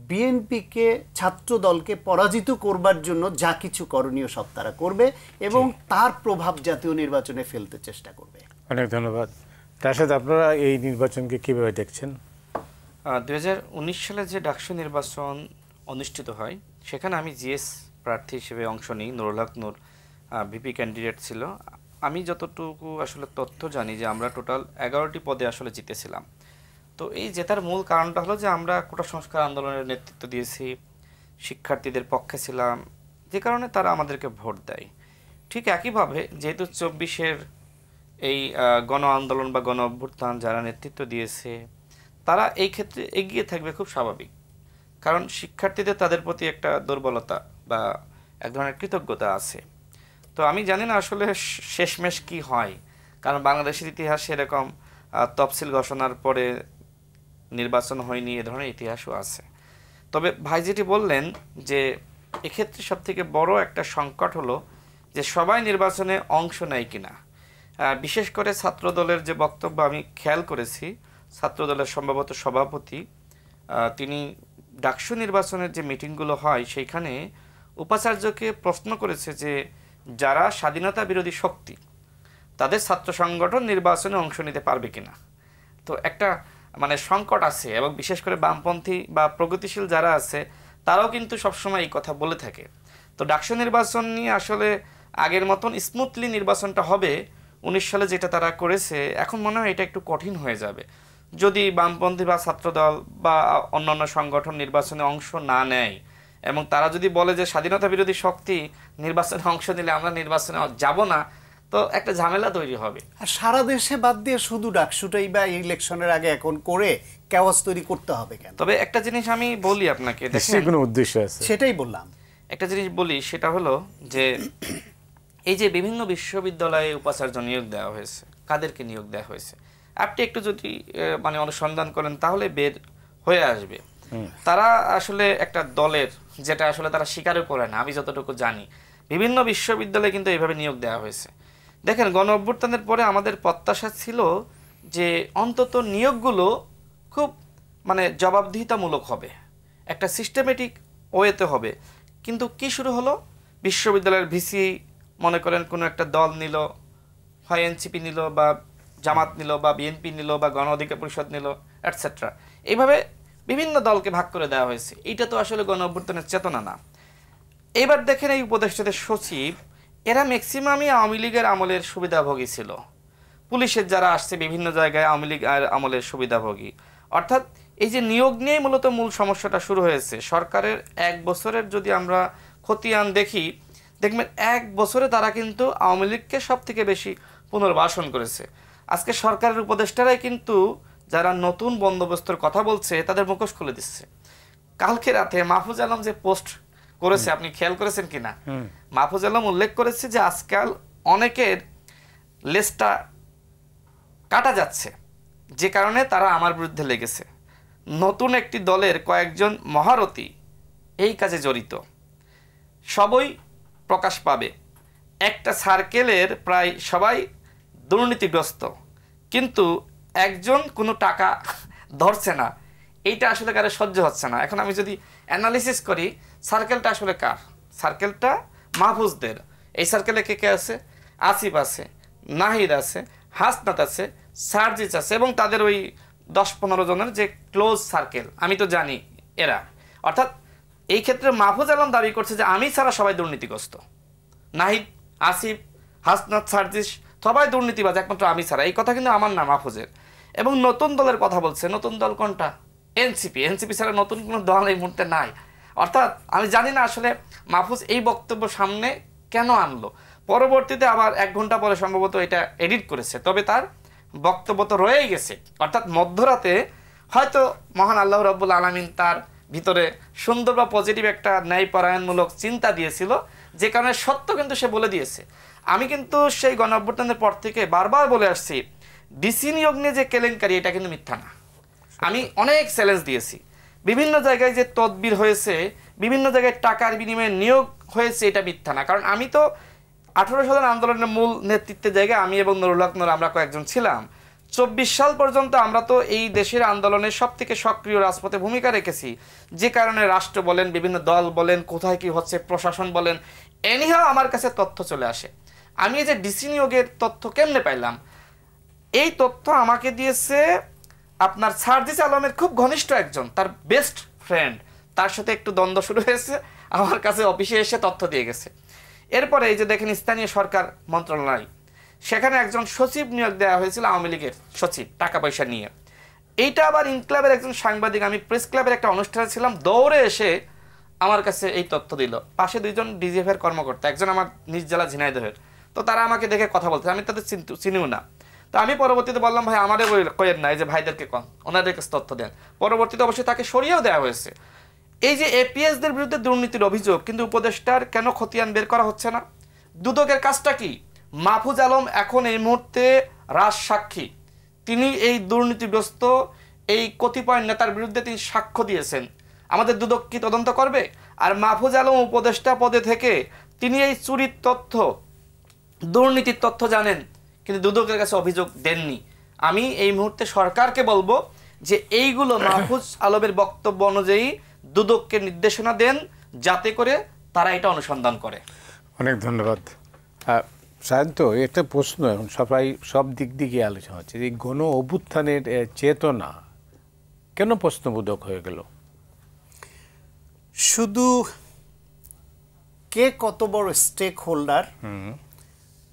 বিএনপিকে, ছাত্র দলকে পরাজিত করবার জন্য যা কিছু করণীয় সব তারা করবে এবং তার প্রভাব জাতীয় নির্বাচনে ফেলতে চেষ্টা করবে। অনেক ধন্যবাদ। তার সাথে আপনারা এই নির্বাচনকে কিভাবে দেখছেন? 2019 সালে যে ডাকসু নির্বাচন অনুষ্ঠিত হয়, সেখানে আমি জিএস প্রার্থী হিসেবে অংশ নিই। নুরুল হক নূর ভিপি ক্যান্ডিডেট ছিল। আমি যতটুকু আসলে তথ্য জানি যে আমরা টোটাল 11টি পদে আসলে জিতেছিলাম। তো এই জেতার মূল কারণটা হলো যে আমরা কোটা সংস্কার আন্দোলনের নেতৃত্ব দিয়েছি, শিক্ষার্থীদের পক্ষে ছিলাম, যে কারণে তারা আমাদেরকে ভোট দেয়। ঠিক একইভাবে যেহেতু 24-এর এই গণ আন্দোলন বা গণ অভ্যুত্থান যারা নেতৃত্ব দিয়েছে, তারা এই ক্ষেত্রে এগিয়ে থাকবে খুব স্বাভাবিক। কারণ শিক্ষার্থীদের তাদের প্রতি একটা দুর্বলতা বা এক ধরনের কৃতজ্ঞতা আছে। তো আমি জানি না আসলে শেষমেশ কি হয়, কারণ বাংলাদেশের ইতিহাসে এরকম তফসিল ঘোষণার পরে নির্বাচন হয়নি, এ ধরনের ইতিহাসও আছে। তবে ভাই যেটি বললেন যে এক্ষেত্রে সবথেকে বড় একটা সংকট হলো যে সবাই নির্বাচনে অংশ নেয় কিনা। বিশেষ করে ছাত্র দলের যে বক্তব্য আমি খেয়াল করেছি, ছাত্র দলের সম্ভবত সভাপতি তিনি ডাকসু নির্বাচনের যে মিটিংগুলো হয় সেইখানে উপাচার্যকে প্রশ্ন করেছে যে যারা স্বাধীনতা বিরোধী শক্তি তাদের ছাত্র সংগঠন নির্বাচনে অংশ নিতে পারবে কিনা। তো একটা মানে সংকট আছে, এবং বিশেষ করে বামপন্থী বা প্রগতিশীল যারা আছে তারাও কিন্তু সবসময় এই কথা বলে থাকে। তো ডাকসু নির্বাচন নিয়ে আসলে আগের মতন স্মুথলি নির্বাচনটা হবে 19 সালে যেটা তারা করেছে, এখন মনে হয় এটা একটু কঠিন হয়ে যাবে যদি বামপন্থী বা ছাত্রদল বা অন্যান্য সংগঠন নির্বাচনে অংশ না নেয়, এবং তারা যদি বলে যে স্বাধীনতা বিরোধী শক্তি নির্বাচনে অংশ নিলে আমরা নির্বাচনে যাব না, তো একটা ঝামেলা তৈরি হবে। আর সারা দেশে বাদ দিয়ে শুধু ডাকসুটাই বা ইলেকশনের আগে এখন করে কেওয়াস তৈরি করতে হবে কেন? তবে একটা জিনিস আমি বলি আপনাকে, দেখেন কোনো উদ্দেশ্য আছে, সেটাই বললাম। একটা জিনিস বলি, সেটা হলো যে এই যে বিভিন্ন বিশ্ববিদ্যালয়ে উপাচার্য নিয়োগ দেওয়া হয়েছে, কাদেরকে নিয়োগ দেওয়া হয়েছে আপনি একটু যদি মানে অনুসন্ধান করেন তাহলে বের হয়ে আসবে। তারা আসলে একটা দলের, যেটা আসলে তারা স্বীকারও করে না, আমি যতটুকু জানি বিভিন্ন বিশ্ববিদ্যালয়ে কিন্তু এইভাবে নিয়োগ দেওয়া হয়েছে। দেখেন গণ অভ্যুত্থানের পরে আমাদের প্রত্যাশা ছিল যে অন্তত নিয়োগগুলো খুব মানে জবাবদিহিতামূলক হবে, একটা সিস্টেমেটিক ওয়েতে হবে। কিন্তু কি শুরু হলো, বিশ্ববিদ্যালয়ের ভিসি মনে করেন কোনো একটা দল নিল, হয় এনসিপি নিল বা জামাত নিল বা বিএনপি নিল বা গণ অধিকার পরিষদ নিল এটসেট্রা, এইভাবে বিভিন্ন দলকে ভাগ করে দেওয়া হয়েছে। এইটা তো আসলে গণ অভ্যুত্থানের চেতনা না। এবার দেখেন এই উপদেষ্টাদের সচিব, এরা ম্যাক্সিমামই আওয়ামী লীগের আমলের সুবিধাভোগী ছিল। পুলিশের যারা আসছে বিভিন্ন জায়গায় আওয়ামী লীগ আমলের সুবিধাভোগী। অর্থাৎ এই যে নিয়োগ নিয়েই মূলত মূল সমস্যাটা শুরু হয়েছে। সরকারের 1 বছরের যদি আমরা খতিয়ান দেখি, দেখবেন 1 বছরে তারা কিন্তু আওয়ামী লীগকে সব থেকে বেশি পুনর্বাসন করেছে। আজকে সরকারের উপদেষ্টারাই কিন্তু যারা নতুন বন্দোবস্তের কথা বলছে তাদের মুখোশ খুলে দিচ্ছে। কালকে রাতে মাহফুজ আলম যে পোস্ট করেছে, আপনি খেয়াল করেছেন কিনা? মাহফুজ আলম উল্লেখ করেছে যে আজকাল অনেকের লেজটা কাটা যাচ্ছে, যে কারণে তারা আমার বিরুদ্ধে লেগেছে। নতুন একটি দলের কয়েকজন মহারথী এই কাজে জড়িত, সবই প্রকাশ পাবে। একটা সার্কেলের প্রায় সবাই দুর্নীতিগ্রস্ত, কিন্তু একজন কোনো টাকা ধরছে না, এইটা আসলে কারো সহ্য হচ্ছে না। এখন আমি যদি অ্যানালিসিস করি, সার্কেলটা আসলে কার? সার্কেলটা মাহফুজদের। এই সার্কেলে কে কে আছে? আসিফ আছে, নাহিদ আছে, হাসনাত আছে, সার্জিস আছে, এবং তাদের ওই 10-15 জনের যে ক্লোজ সার্কেল, আমি তো জানি এরা। অর্থাৎ এই ক্ষেত্রে মাহফুজ আলম দাবি করছে যে আমি ছাড়া সবাই দুর্নীতিগ্রস্ত। নাহিদ, আসিফ, হাসনাত, সার্জিস সবাই দুর্নীতিবাজ, একমাত্র আমি ছাড়া। এই কথা কিন্তু আমার না, মাহফুজের। এবং নতুন দলের কথা বলছে। নতুন দল কোনটা? এনসিপি। এনসিপি ছাড়া নতুন কোনো দল এই মুহূর্তে নাই। অর্থাৎ আমি জানি না আসলে মাহফুজ এই বক্তব্য সামনে কেন আনলো। পরবর্তীতে আবার 1 ঘন্টা পরে সম্ভবত এটা এডিট করেছে, তবে তার বক্তব্য তো রয়েই গেছে। অর্থাৎ মধ্যরাতে হয়তো মহান আল্লাহ রাব্বুল আলামিন তার ভিতরে সুন্দর বা পজিটিভ একটা ন্যায়পরায়ণমূলক চিন্তা দিয়েছিল, যে কারণে সত্য কিন্তু সে বলে দিয়েছে। আমি কিন্তু সেই গণঅভ্যুত্থানের পর থেকে বারবার বলে আসছি, ডিসি নিয়োগ নিয়ে যে কেলেঙ্কারি, এটা কিন্তু মিথ্যা না। আমি অনেক চ্যালেঞ্জ দিয়েছি। বিভিন্ন জায়গায় যে তদবির হয়েছে, বিভিন্ন জায়গায় টাকার বিনিময়ে নিয়োগ হয়েছে, এটা মিথ্যা না। কারণ আমি তো 18 সালের আন্দোলনের মূল নেতৃত্বের জায়গায় আমি এবং নুরুল হক নূর আমরা কয়েকজন ছিলাম। 24 সাল পর্যন্ত আমরা তো এই দেশের আন্দোলনের সব থেকে সক্রিয় রাজপথে ভূমিকা রেখেছি, যে কারণে রাষ্ট্র বলেন, বিভিন্ন দল বলেন, কোথায় কি হচ্ছে, প্রশাসন বলেন, এনিহাও আমার কাছে তথ্য চলে আসে। আমি এই যে ডিসি নিয়োগের তথ্য কেমনে পাইলাম? এই তথ্য আমাকে দিয়েছে আপনার সার্জিস আলমের খুব ঘনিষ্ঠ একজন, তার বেস্ট ফ্রেন্ড। তার সাথে একটু দ্বন্দ্ব শুরু হয়েছে, আমার কাছে অফিসে এসে তথ্য দিয়ে গেছে। এরপরে এই যে দেখেন স্থানীয় সরকার মন্ত্রণালয়, সেখানে একজন সচিব নিয়োগ দেওয়া হয়েছিল, আওয়ামী লীগের সচিব, টাকা পয়সা নিয়ে। এইটা আবার ইনক্লাবের একজন সাংবাদিক, আমি প্রেস ক্লাবের একটা অনুষ্ঠানে ছিলাম, দৌড়ে এসে আমার কাছে এই তথ্য দিল। পাশে 2 জন ডিজিএফের কর্মকর্তা, একজন আমার নিজ জেলা ঝিনাইদহের। তো তারা আমাকে দেখে কথা বলতে, আমি তাদের চিনিও না। তো আমি পরবর্তীতে বললাম, ভাই আমাদের কয়েন না, এই যে ভাইদেরকে কন, ওনাদের কাছে তথ্য দেন। পরবর্তীতে অবশ্যই তাকে সরিয়েও দেওয়া হয়েছে। এই যে এপিএসদের বিরুদ্ধে দুর্নীতির অভিযোগ, কিন্তু উপদেষ্টার কেন খতিয়ান বের করা হচ্ছে না? দুদকের কাজটা কি? মাহফুজ আলম এখন এই মুহূর্তে রাজসাক্ষী। তিনি এই দুর্নীতিগ্রস্ত এই কতিপয় নেতার বিরুদ্ধে তিনি সাক্ষ্য দিয়েছেন। আমাদের দুদক কি তদন্ত করবে? আর মাহফুজ আলম উপদেষ্টা পদে থেকে তিনি এই চুরির তথ্য, দুর্নীতির তথ্য জানেন, কিন্তু দুদকের কাছে অভিযোগ দেননি। আমি এই মুহূর্তে সরকারকে বলবো যে এইগুলো মাহফুজ আলমের বক্তব্য অনুযায়ী দুদককে নির্দেশনা দেন, যাতে করে তারা এটা অনুসন্ধান করে। অনেক ধন্যবাদ। সায়ন্ত, একটা প্রশ্ন এখন সবাই সব দিক দিকে আলোচনা হচ্ছে, এই গণ অভ্যুত্থানের চেতনা কেন প্রশ্নবোধক হয়ে গেল? শুধু কে কত বড় স্টেক হোল্ডার,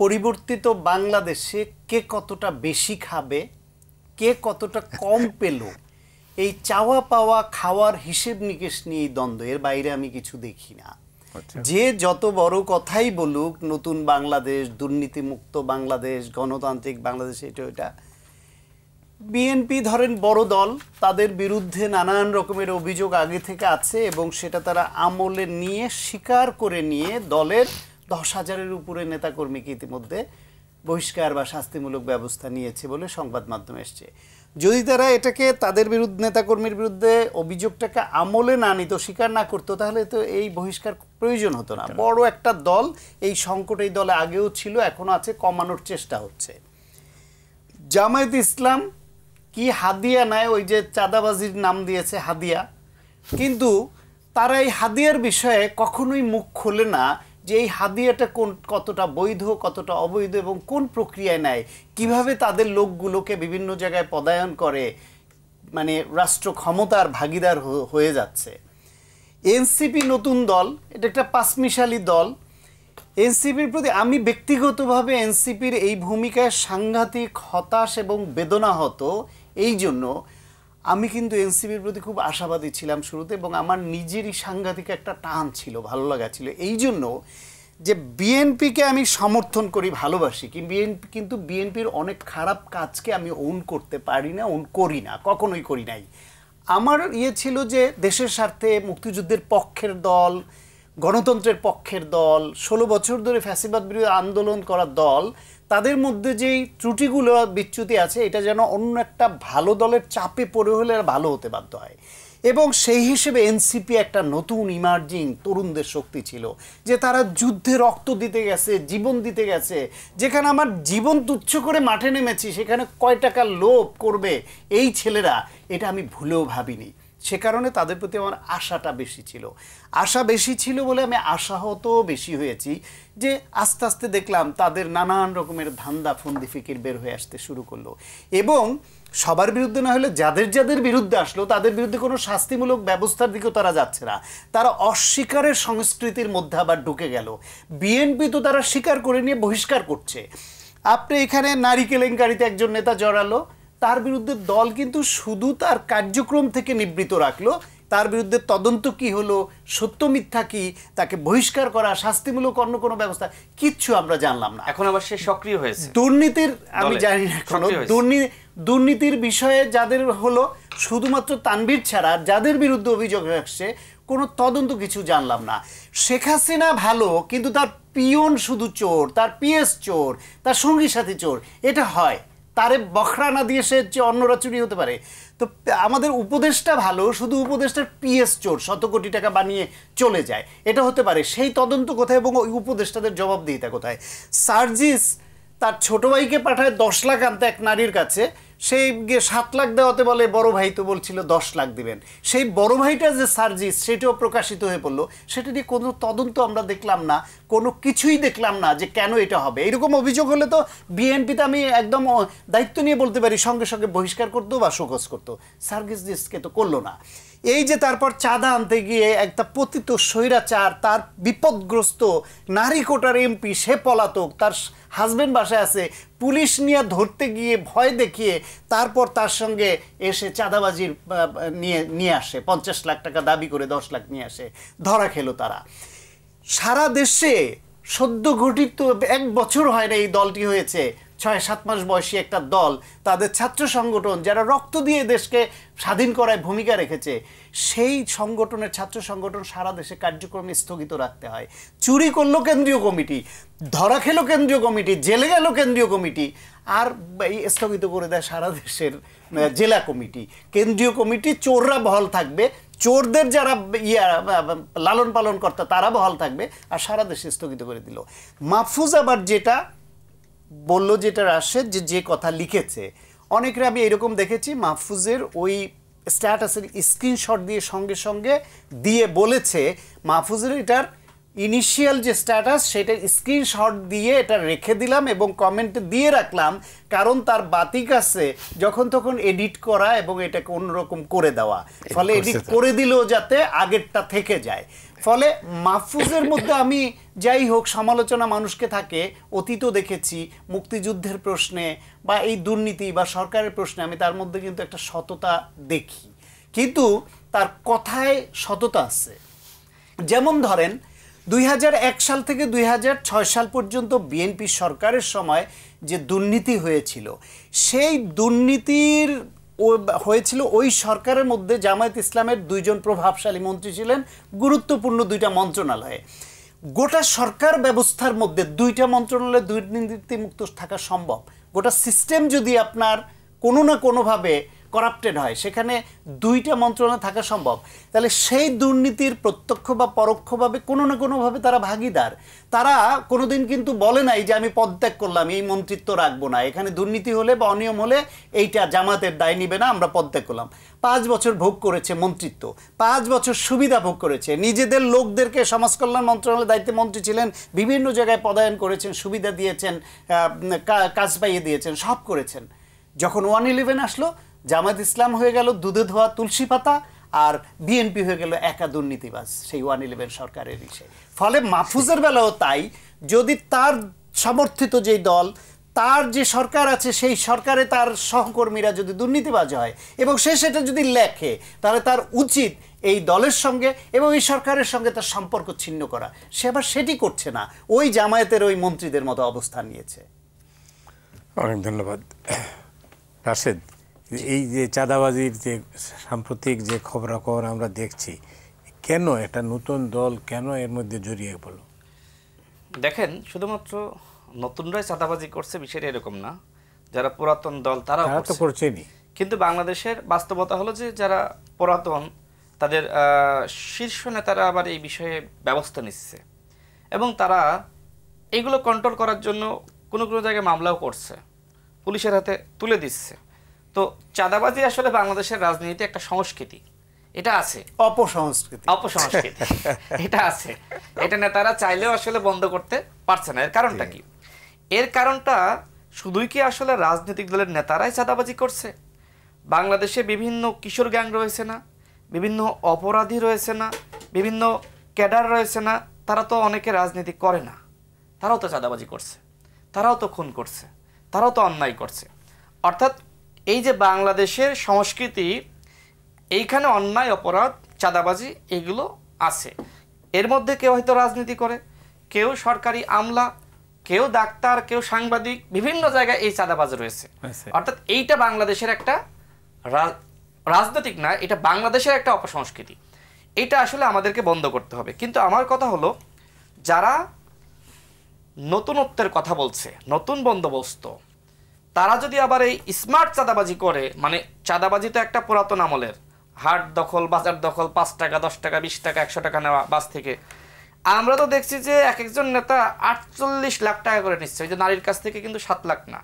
পরিবর্তিত বাংলাদেশে কে কতটা বেশি খাবে, কে কতটা কম পেল, এই চাওয়া পাওয়া খাওয়ার হিসেব নিকেশ নিয়ে দ্বন্দ্ব, এর বাইরে আমি কিছু দেখি না। যে যত বড় কথাই বলুক, নতুন বাংলাদেশ, দুর্নীতিমুক্ত বাংলাদেশ, গণতান্ত্রিক বাংলাদেশ, এটা ওইটা, বিএনপি ধরেন বড় দল, তাদের বিরুদ্ধে নানান রকমের অভিযোগ আগে থেকে আছে, এবং সেটা তারা আমলে নিয়ে স্বীকার করে নিয়ে দলের 10,000-এর উপরে নেতাকর্মীকে ইতিমধ্যে বহিষ্কার বা শাস্তিমূলক ব্যবস্থা নিয়েছে বলে সংবাদ মাধ্যমে এসছে। যদি তারা এটাকে তাদের বিরুদ্ধে, নেতাকর্মীর বিরুদ্ধে অভিযোগটাকে আমলে না নিত, স্বীকার না করতো, তাহলে তো এই বহিষ্কার প্রয়োজন হতো না। বড় একটা দল, এই সংকট এই দলে আগেও ছিল, এখনো আছে, কমানোর চেষ্টা হচ্ছে। জামায়াত ইসলাম কি হাদিয়া নেয়, ওই যে চাঁদাবাজির নাম দিয়েছে হাদিয়া, কিন্তু তারা এই হাদিয়ার বিষয়ে কখনোই মুখ খোলে না যে এই হাদিয়াটা কতটা বৈধ, কতটা অবৈধ, এবং কোন প্রক্রিয়ায় নেয়, কিভাবে তাদের লোকগুলোকে বিভিন্ন জায়গায় পদায়ন করে, মানে রাষ্ট্র ক্ষমতার ভাগিদার হয়ে যাচ্ছে। এনসিপি নতুন দল, এটা একটা পাঁচমিশালি দল। এনসিপির প্রতি আমি ব্যক্তিগতভাবে এনসিপির এই ভূমিকায় সাংঘাতিক হতাশ এবং বেদনাহত। এই জন্য আমি কিন্তু এনসিপির প্রতি খুব আশাবাদী ছিলাম শুরুতে, এবং আমার নিজেরই সাংঘাতিক একটা টান ছিল, ভালো লাগা ছিল। এই জন্য যে বিএনপিকে আমি সমর্থন করি, ভালোবাসি, কিন্তু বিএনপির অনেক খারাপ কাজকে আমি ওন করতে পারি না, ওন করি না, কখনোই করি নাই। আমার ছিল যে দেশের স্বার্থে, মুক্তিযুদ্ধের পক্ষের দল, গণতন্ত্রের পক্ষের দল, 16 বছর ধরে ফ্যাসিবাদ বিরোধী আন্দোলন করা দল, তাদের মধ্যে যেই ত্রুটিগুলো বিচ্যুতি আছে এটা যেন অন্য একটা ভালো দলের চাপে পড়ে হলে আর ভালো হতে বাধ্য হয়। এবং সেই হিসেবে এনসিপি একটা নতুন ইমার্জিং তরুণদের শক্তি ছিল, যে তারা যুদ্ধে রক্ত দিতে গেছে, জীবন দিতে গেছে। যেখানে আমার জীবন তুচ্ছ করে মাঠে নেমেছি, সেখানে কয় টাকা লোভ করবে এই ছেলেরা, এটা আমি ভুলেও ভাবিনি। সে কারণে তাদের প্রতি আমার আশাটা বেশি ছিল। আশা বেশি ছিল বলে আমি আশাহত বেশি হয়েছি, যে আস্তে আস্তে দেখলাম তাদের নানান রকমের ধান্দা ফন্দি ফিকির বের হয়ে আসতে শুরু করলো। এবং সবার বিরুদ্ধে না হলে যাদের যাদের বিরুদ্ধে আসলো তাদের বিরুদ্ধে কোনো শাস্তিমূলক ব্যবস্থার দিকেও তারা যাচ্ছে না, তারা অস্বীকারের সংস্কৃতির মধ্যে আবার ঢুকে গেল। বিএনপি তো তারা স্বীকার করে নিয়ে বহিষ্কার করছে। আপনি এখানে নারী কেলেঙ্কারিতে একজন নেতা জড়ালো, তার বিরুদ্ধে দল কিন্তু শুধু তার কার্যক্রম থেকে নিবৃত্ত রাখলো, তার বিরুদ্ধে তদন্ত কি হলো, সত্য মিথ্যা কি, তাকে বহিষ্কার করা, শাস্তিমূলক অন্য কোনো ব্যবস্থা, কিচ্ছু আমরা জানলাম না। এখন আবার সে সক্রিয় হয়েছে দুর্নীতির, আমি জানি না কোনো দুর্নীতির বিষয়ে যাদের হলো, শুধুমাত্র তানভীর ছাড়া যাদের বিরুদ্ধে অভিযোগ আসছে কোনো তদন্ত কিছু জানলাম না। শেখ হাসিনা ভালো, কিন্তু তার পিয়ন শুধু চোর, তার পিএস চোর, তার সঙ্গী সাথী চোর, এটা হয়। তারে বখরা না দিয়ে সে অন্যরা চুরি হতে পারে। তো আমাদের উপদেশটা ভালো, শুধু উপদেশটার পিএস চোর, 100 কোটি টাকা বানিয়ে চলে যায়, এটা হতে পারে। সেই তদন্ত কোথায় এবং ওই উপদেষ্টাদের জবাবদিহিতা কোথায়? সার্জিস তার ছোট ভাইকে পাঠায় 10 লাখ আনতে এক নারীর কাছে, সেই গিয়ে 7 লাখ দেওয়াতে বলে বড় ভাই তো বলছিল 10 লাখ দিবেন। সেই বড় ভাইটা যে সার্জিস, সেটাও প্রকাশিত হয়ে পড়লো। সেটা নিয়ে কোনো তদন্ত আমরা দেখলাম না, কোনো কিছুই দেখলাম না যে কেন এটা হবে। এরকম অভিযোগ হলে তো বিএনপিতে আমি একদম দায়িত্ব নিয়ে বলতে পারি সঙ্গে সঙ্গে বহিষ্কার করতো বা শোকজ করতো। সার্জিসকে তো করলো না। এই যে তারপর চাঁদা আনতে গিয়ে একটা পতিত স্বৈরাচার, তার বিপদগ্রস্ত নারী কোটার এমপি, সে পলাতক, তার হাজবেন্ড বাসায় আছে, পুলিশ নিয়ে ধরতে গিয়ে ভয় দেখিয়ে তারপর তার সঙ্গে এসে চাঁদাবাজির নিয়ে আসে, 50 লাখ টাকা দাবি করে 10 লাখ নিয়ে আসে, ধরা খেলো তারা। সারা দেশে সদ্য গঠিত 1 বছর হয় না এই দলটি হয়েছে, 6-7 মাস বয়সী একটা দল, তাদের ছাত্র সংগঠন যারা রক্ত দিয়ে দেশকে স্বাধীন করায় ভূমিকা রেখেছে, সেই সংগঠনের ছাত্র সংগঠন সারা দেশে কার্যক্রম স্থগিত রাখতে হয়। চুরি করলো কেন্দ্রীয় কমিটি, ধরা খেলো কেন্দ্রীয় কমিটি, জেলে গেল কেন্দ্রীয় কমিটি, আর স্থগিত করে দেয় সারা দেশের জেলা কমিটি। কেন্দ্রীয় কমিটি চোররা বহাল থাকবে, চোরদের যারা লালন পালন কর্তা তারা বহাল থাকবে, আর সারা দেশে স্থগিত করে দিল। মাহফুজ আবার যেটা বললো, যেটা আসে যে কথা লিখেছে, অনেকরা আমি এরকম দেখেছি মাহফুজের ওই স্ট্যাটাসের স্ক্রিনশট দিয়ে সঙ্গে সঙ্গে দিয়ে বলেছে, মাহফুজের এটার ইনিশিয়াল যে স্ট্যাটাস সেটার স্ক্রিনশট দিয়ে এটা রেখে দিলাম এবং কমেন্টে দিয়ে রাখলাম, কারণ তার বাতিক আছে যখন তখন এডিট করা এবং এটাকে অন্যরকম করে দেওয়া, ফলে এডিট করে দিলেও যাতে আগেরটা থেকে যায়। ফলে মাহফুজের মধ্যে আমি যাই হোক সমালোচনা মানুষকে থাকে, অতীতও দেখেছি মুক্তিযুদ্ধের প্রশ্নে বা এই দুর্নীতি বা সরকারের প্রশ্নে, আমি তার মধ্যে কিন্তু একটা সততা দেখি, কিন্তু তার কথায় সততা আছে। যেমন ধরেন 2001 সাল থেকে 2006 সাল পর্যন্ত বিএনপি সরকারের সময় যে দুর্নীতি হয়েছিল, সেই দুর্নীতির হয়েছিল ওই সরকারের মধ্যে জামায়াত ইসলামের 2 জন প্রভাবশালী মন্ত্রী ছিলেন, গুরুত্বপূর্ণ 2টা মন্ত্রণালয়ে। গোটা সরকার ব্যবস্থার মধ্যে 2টা মন্ত্রণালয়ে দুর্নীতিমুক্ত থাকা সম্ভব। গোটা সিস্টেম যদি আপনার কোনো না কোনোভাবে করাপ্টেড হয়, সেখানে 2টা মন্ত্রণালয় থাকা সম্ভব। তাহলে সেই দুর্নীতির প্রত্যক্ষ বা পরোক্ষভাবে কোনো না কোনোভাবে তারা ভাগিদার। তারা কোনোদিন কিন্তু বলে নাই যে আমি পদত্যাগ করলাম, এই মন্ত্রিত্ব রাখবো না, এখানে দুর্নীতি হলে বা অনিয়ম হলে এইটা জামাতের দায় নিবে না, আমরা পদত্যাগ করলাম। 5 বছর ভোগ করেছে মন্ত্রিত্ব, 5 বছর সুবিধা ভোগ করেছে, নিজেদের লোকদেরকে সমাজ কল্যাণ মন্ত্রণালয়ের দায়িত্বে মন্ত্রী ছিলেন, বিভিন্ন জায়গায় পদায়ন করেছেন, সুবিধা দিয়েছেন, কাজ পাইয়ে দিয়েছেন, সব করেছেন। যখন 111 আসলো, জামায়াত ইসলাম হয়ে গেল দুধে ধোয়া তুলসী পাতা, আর বিএনপি হয়ে গেল একা দুর্নীতিবাজ সেই 111 সরকারের ইসে। ফলে মাহফুজের বেলাও তাই, যদি তার সমর্থিত যেই দল, তার যে সরকার আছে, সেই সরকারে তার সহকর্মীরা যদি দুর্নীতিবাজ হয় এবং সে সেটা যদি লেখে, তাহলে তার উচিত এই দলের সঙ্গে এবং এই সরকারের সঙ্গে তার সম্পর্ক ছিন্ন করা। সে আবার সেটি করছে না, ওই জামায়াতের ওই মন্ত্রীদের মতো অবস্থান নিয়েছে। অনেক ধন্যবাদ রাশেদ। এই যে চাঁদাবাজির যে সাম্প্রতিক যে খবরাখবর আমরা দেখছি, কেন একটা নতুন দল কেন এর মধ্যে জড়িয়ে পড়লো? দেখেন, শুধুমাত্র নতুনরাই চাঁদাবাজি করছে বিষয়টা এরকম না, যারা পুরাতন দল তারাও তারা তো করছে। করছেনই। কিন্তু বাংলাদেশের বাস্তবতা হলো যে যারা পুরাতন তাদের শীর্ষ নেতারা আবার এই বিষয়ে ব্যবস্থা নিচ্ছে এবং তারা এইগুলো কন্ট্রোল করার জন্য কোনো কোনো জায়গায় মামলাও করছে, পুলিশের হাতে তুলে দিচ্ছে। তো চাঁদাবাজি আসলে বাংলাদেশের রাজনীতিতে একটা সংস্কৃতি, এটা আছে, অপসংস্কৃতি এটা আছে। এটা নেতারা চাইলেও আসলে বন্ধ করতে পারছে না। এর কারণটা কি? এর কারণটা শুধুই কি আসলে রাজনৈতিক দলের নেতারাই চাঁদাবাজি করছে? বাংলাদেশে বিভিন্ন কিশোর গ্যাং রয়েছে না, বিভিন্ন অপরাধী রয়েছে না, বিভিন্ন ক্যাডার রয়েছে না, তারা তো অনেকে রাজনীতি করে না, তারাও তো চাঁদাবাজি করছে, তারাও তো খুন করছে, তারাও তো অন্যায় করছে। অর্থাৎ এই যে বাংলাদেশের সংস্কৃতি, এইখানে অন্যায়, অপরাধ, চাঁদাবাজি এগুলো আছে। এর মধ্যে কেউ হয়তো রাজনীতি করে, কেউ সরকারি আমলা, কেউ ডাক্তার, কেউ সাংবাদিক, বিভিন্ন জায়গায় এই চাঁদাবাজ রয়েছে। অর্থাৎ এইটা বাংলাদেশের একটা রাজনৈতিক না, এটা বাংলাদেশের একটা অপসংস্কৃতি। এটা আসলে আমাদেরকে বন্ধ করতে হবে। কিন্তু আমার কথা হলো, যারা নতুনত্বের কথা বলছে, নতুন বন্দোবস্ত, তারা যদি আবার এই স্মার্ট চাঁদাবাজি করে, মানে চাঁদাবাজি তো একটা পুরাতন আমলের, হাট দখল, বাজার দখল, 5 টাকা, 10 টাকা, 20 টাকা, 100 টাকা নেওয়া বাস থেকে। আমরা তো দেখছি যে এক একজন নেতা 48 লাখ টাকা করে নিচ্ছে, ওই যে নারীর কাছ থেকে, কিন্তু 7 লাখ না,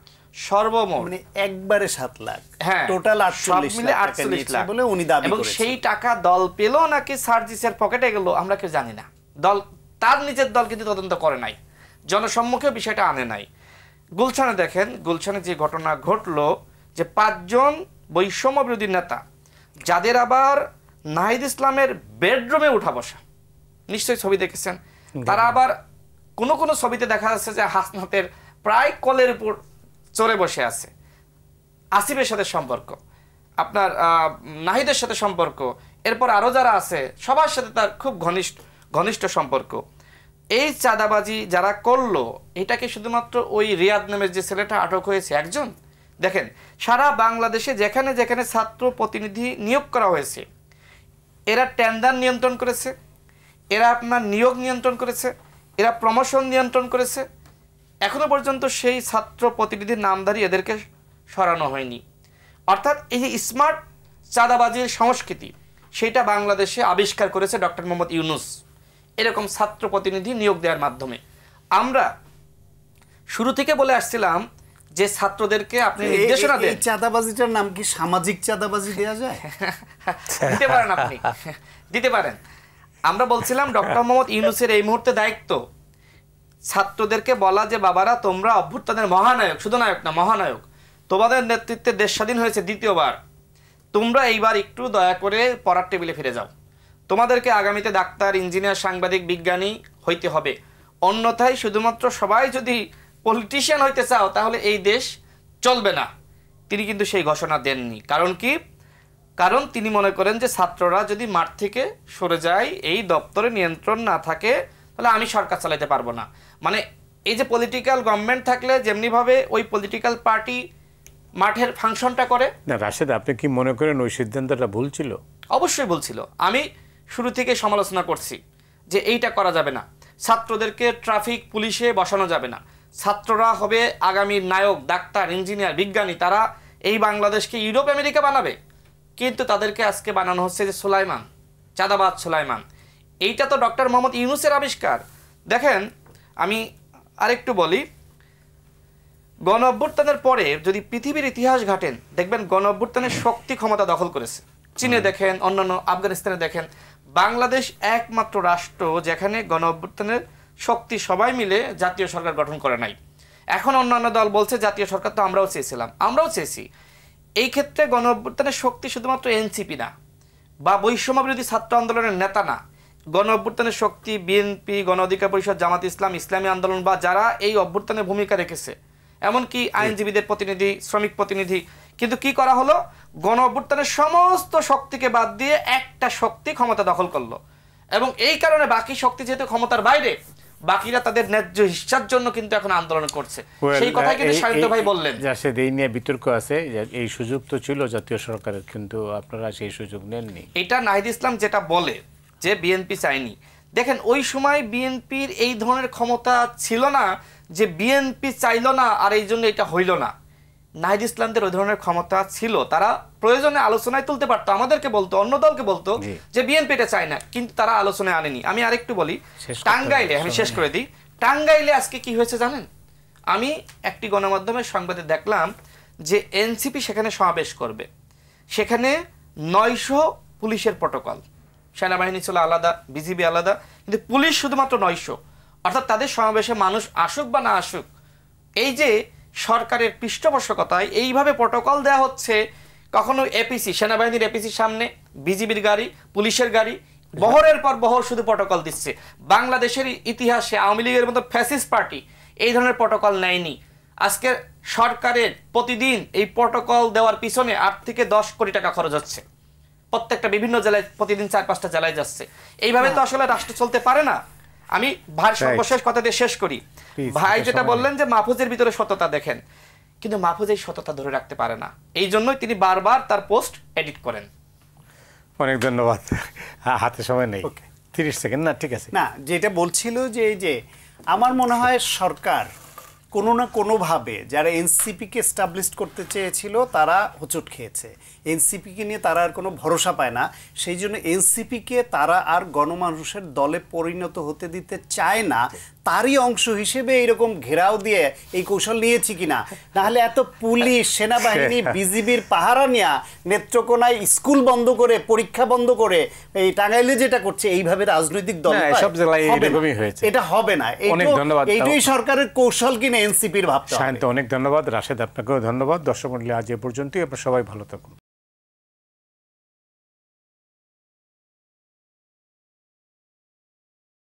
সর্বমোট মানে একবারে 7 লাখ, হ্যাঁ, টোটাল সব 48 মিলে লাখ 48 লাখ বলে উনি দাবি এবং করেছেন। সেই টাকা দল পেল নাকি সার্জিসের পকেটে গেল আমরা কেউ জানি না। দল, তার নিজের দল কিন্তু তদন্ত করে নাই, জনসম্মুখে বিষয়টা আনে নাই। গুলশানে দেখেন, গুলশানে যে ঘটনা ঘটলো, যে 5 জন বৈষম্য বিরোধী নেতা, যাদের আবার নাহিদ ইসলামের বেডরুমে উঠা বসা, নিশ্চয়ই ছবি দেখেছেন, তারা আবার কোনো কোনো ছবিতে দেখা যাচ্ছে যে হাসনাতের প্রায় কলের উপর চড়ে বসে আছে। আসিফের সাথে সম্পর্ক, আপনার নাহিদের সাথে সম্পর্ক, এরপর আরও যারা আছে সবার সাথে তার খুব ঘনিষ্ঠ সম্পর্ক। এই চাঁদাবাজি যারা করলো, এটাকে শুধুমাত্র ওই রিয়াদ নামের যে ছেলেটা আটক হয়েছে একজন? দেখেন, সারা বাংলাদেশে যেখানে যেখানে ছাত্র প্রতিনিধি নিয়োগ করা হয়েছে, এরা টেন্ডার নিয়ন্ত্রণ করেছে, এরা আপনার নিয়োগ নিয়ন্ত্রণ করেছে, এরা প্রমোশন নিয়ন্ত্রণ করেছে। এখনো পর্যন্ত সেই ছাত্র প্রতিনিধির নামধারী এদেরকে সরানো হয়নি। অর্থাৎ এই যে স্মার্ট চাঁদাবাজির সংস্কৃতি, সেটা বাংলাদেশে আবিষ্কার করেছে ডক্টর মোহাম্মদ ইউনূস, এরকম ছাত্র প্রতিনিধি নিয়োগ দেওয়ার মাধ্যমে। আমরা শুরু থেকে বলে আসছিলাম যে ছাত্রদেরকে আপনি নির্দেশনা দেন। এই চাঁদাবাজিটার নাম কি সামাজিক চাঁদাবাজি দেয়া যায়? দিতে পারেন, আপনি দিতে পারেন। আমরা বলছিলাম ডক্টর মোহাম্মদ ইউনূসের এই মুহূর্তে দায়িত্ব ছাত্রদেরকে বলা যে বাবারা, তোমরা অভ্যুত্থানের মহানায়ক, শুধু নায়ক না, মহানায়ক, তোমাদের নেতৃত্বে দেশ স্বাধীন হয়েছে দ্বিতীয়বার, তোমরা এইবার একটু দয়া করে পড়ার টেবিলে ফিরে যাও। তোমাদেরকে আগামীতে ডাক্তার, ইঞ্জিনিয়ার, সাংবাদিক, বিজ্ঞানী হইতে হবে, অন্যথায় শুধুমাত্র সবাই যদি পলিটিশিয়ান হইতে চাও তাহলে এই দেশ চলবে না। তিনি কিন্তু সেই ঘোষণা দেননি। কারণ কি? কারণ তিনি মনে করেন যে ছাত্ররা যদি মাঠ থেকে সরে যায়, এই দপ্তরে নিয়ন্ত্রণ না থাকে, তাহলে আমি সরকার চালাতে পারবো না। মানে এই যে পলিটিক্যাল গভর্নমেন্ট থাকলে যেমনিভাবে ওই পলিটিক্যাল পার্টি মাঠের ফাংশনটা করে। না রাশেদ, আপনি কি মনে করেন ওই সিদ্ধান্তটা ভুল ছিল? অবশ্যই ভুল ছিল। আমি শুরু থেকে সমালোচনা করছি যে এইটা করা যাবে না, ছাত্রদেরকে ট্রাফিক পুলিশে বসানো যাবে না, ছাত্ররা হবে আগামীর নায়ক, ডাক্তার, ইঞ্জিনিয়ার, বিজ্ঞানী, তারা এই বাংলাদেশকে ইউরোপ আমেরিকা বানাবে। কিন্তু তাদেরকে আজকে বানানো হচ্ছে যে সুলাইমান, চাঁদাবাজ সুলাইমান। এইটা তো ডক্টর মোহাম্মদ ইউনূসের আবিষ্কার। দেখেন, আমি আরেকটু বলি, গণ অভ্যুত্থানের পরে যদি পৃথিবীর ইতিহাস ঘাটেন, দেখবেন গণ অভ্যুত্থানের শক্তি ক্ষমতা দখল করেছে। চীনে দেখেন, অন্যান্য আফগানিস্তানে দেখেন, বাংলাদেশ একমাত্র রাষ্ট্র যেখানে গণ অভ্যুত্থানের শক্তি সবাই মিলে জাতীয় সরকার গঠন করে নাই। এখন অন্যান্য দল বলছে জাতীয় সরকার তো আমরাও চেয়েছিলাম, আমরাও চেয়েছি। এই ক্ষেত্রে গণ অভ্যুত্থানের শক্তি শুধুমাত্র এনসিপি না, বা বৈষম্য বিরোধী ছাত্র আন্দোলনের নেতা না। গণ অভ্যুত্থানের শক্তি বিএনপি, গণ অধিকার পরিষদ, জামাত ইসলাম, ইসলামী আন্দোলন, বা যারা এই অভ্যুত্থানে ভূমিকা রেখেছে, এমনকি আইনজীবীদের প্রতিনিধি, শ্রমিক প্রতিনিধি। কিন্তু কি করা হলো? গণ অভ্যুত্থানের সমস্ত শক্তিকে বাদ দিয়ে একটা শক্তি ক্ষমতা দখল করলো, এবং এই কারণে বাকি শক্তি যেহেতু ক্ষমতার বাইরে, বাকিরা তাদের ন্যায্য হিস্সার জন্য কিন্তু এখন আন্দোলন করছে। সেই কথাই কিন্তু সাহিত্য ভাই বললেন। এই নিয়ে বিতর্ক আছে, এই সুযোগ তো ছিল জাতীয় সরকারের, কিন্তু আপনারা সেই সুযোগ নেননি। এটা নাহিদ ইসলাম যেটা বলে যে বিএনপি চায়নি। দেখেন ওই সময় বিএনপির এই ধরনের ক্ষমতা ছিল না যে বিএনপি চাইলো না আর এই জন্য এটা হইল না। নাহিদ ইসলামদের ওই ধরনের ক্ষমতা ছিল, তারা প্রয়োজনে আলোচনায় তুলতে পারতো, আমাদেরকে বলতো, অন্য দলকে বলতো যে বিএনপি এটা চায় না, কিন্তু তারা আলোচনায় আনেনি। আমি আরেকটু বলি, টাঙ্গাইলে, আমি শেষ করে দিই, টাঙ্গাইলে আজকে কি হয়েছে জানেন? আমি একটি গণমাধ্যমের সংবাদে দেখলাম যে এনসিপি সেখানে সমাবেশ করবে, সেখানে 900 পুলিশের প্রটোকল, সেনাবাহিনী ছিল আলাদা, বিজিবি আলাদা, কিন্তু পুলিশ শুধুমাত্র 900। অর্থাৎ তাদের সমাবেশে মানুষ আসুক বা না আসুক, এই যে সরকারের পৃষ্ঠপোষকতায় এইভাবে প্রটোকল দেওয়া হচ্ছে, কখনো এপিসি, সেনাবাহিনীর এপিসির সামনে বিজিবির গাড়ি, পুলিশের গাড়ি, বহরের পর বহর শুধু প্রটোকল দিচ্ছে। বাংলাদেশের ইতিহাসে আওয়ামী লীগের মতো ফ্যাসিস্ট পার্টি এই ধরনের প্রটোকল নেয়নি। আজকে সরকারের প্রতিদিন এই প্রটোকল দেওয়ার পিছনে 8 থেকে 10 কোটি টাকা খরচ হচ্ছে, প্রত্যেকটা বিভিন্ন জেলায় প্রতিদিন 4-5টা জেলায় যাচ্ছে। এইভাবে তো আসলে রাষ্ট্র চলতে পারে না। আমি ভাই সর্বশেষ কথা দিয়ে শেষ করি। ভাই যেটা বললেন যে মাহফুজের ভিতরে সততা দেখেন, কিন্তু মাহফুজ এই সততা ধরে রাখতে পারে না, এই জন্যই তিনি বারবার তার পোস্ট এডিট করেন। অনেক ধন্যবাদ। হাতে সময় নেই, 30 সেকেন্ড। না ঠিক আছে, না যেটা বলছিল যে এই যে আমার মনে হয় সরকার কোনো না কোনোভাবে যারা এনসিপিকে এস্টাবলিশ করতে চেয়েছিল তারা হোঁচট খেয়েছে, এনসিপিকে নিয়ে তারা আর কোনো ভরসা পায় না, সেই জন্য এনসিপিকে তারা আর গণমানুষের দলে পরিণত হতে দিতে চায় না। তারই অংশ হিসেবে এরকম ঘেরাও দিয়ে এই কৌশল নিয়েছি কিনা, নাহলে এত পুলিশ, সেনাবাহিনী, বিজিবির পাহারা নেয়া, নেত্রকোনায় স্কুল বন্ধ করে, পরীক্ষা বন্ধ করে, এই টাঙ্গাইলে যেটা করছে, এইভাবে রাজনৈতিক দল সব জেলায় এরকমই হয়েছে। এটা হবে না। অনেক ধন্যবাদ। এইটাই সরকারের কৌশল কিনা এনসিপির ভাবতে হবে। শান্ত, অনেক ধন্যবাদ। রাশেদ, আপনাকেও ধন্যবাদ। দর্শক মণ্ডলী, আজ এ পর্যন্তই। আপনারা সবাই ভালো থাকুন।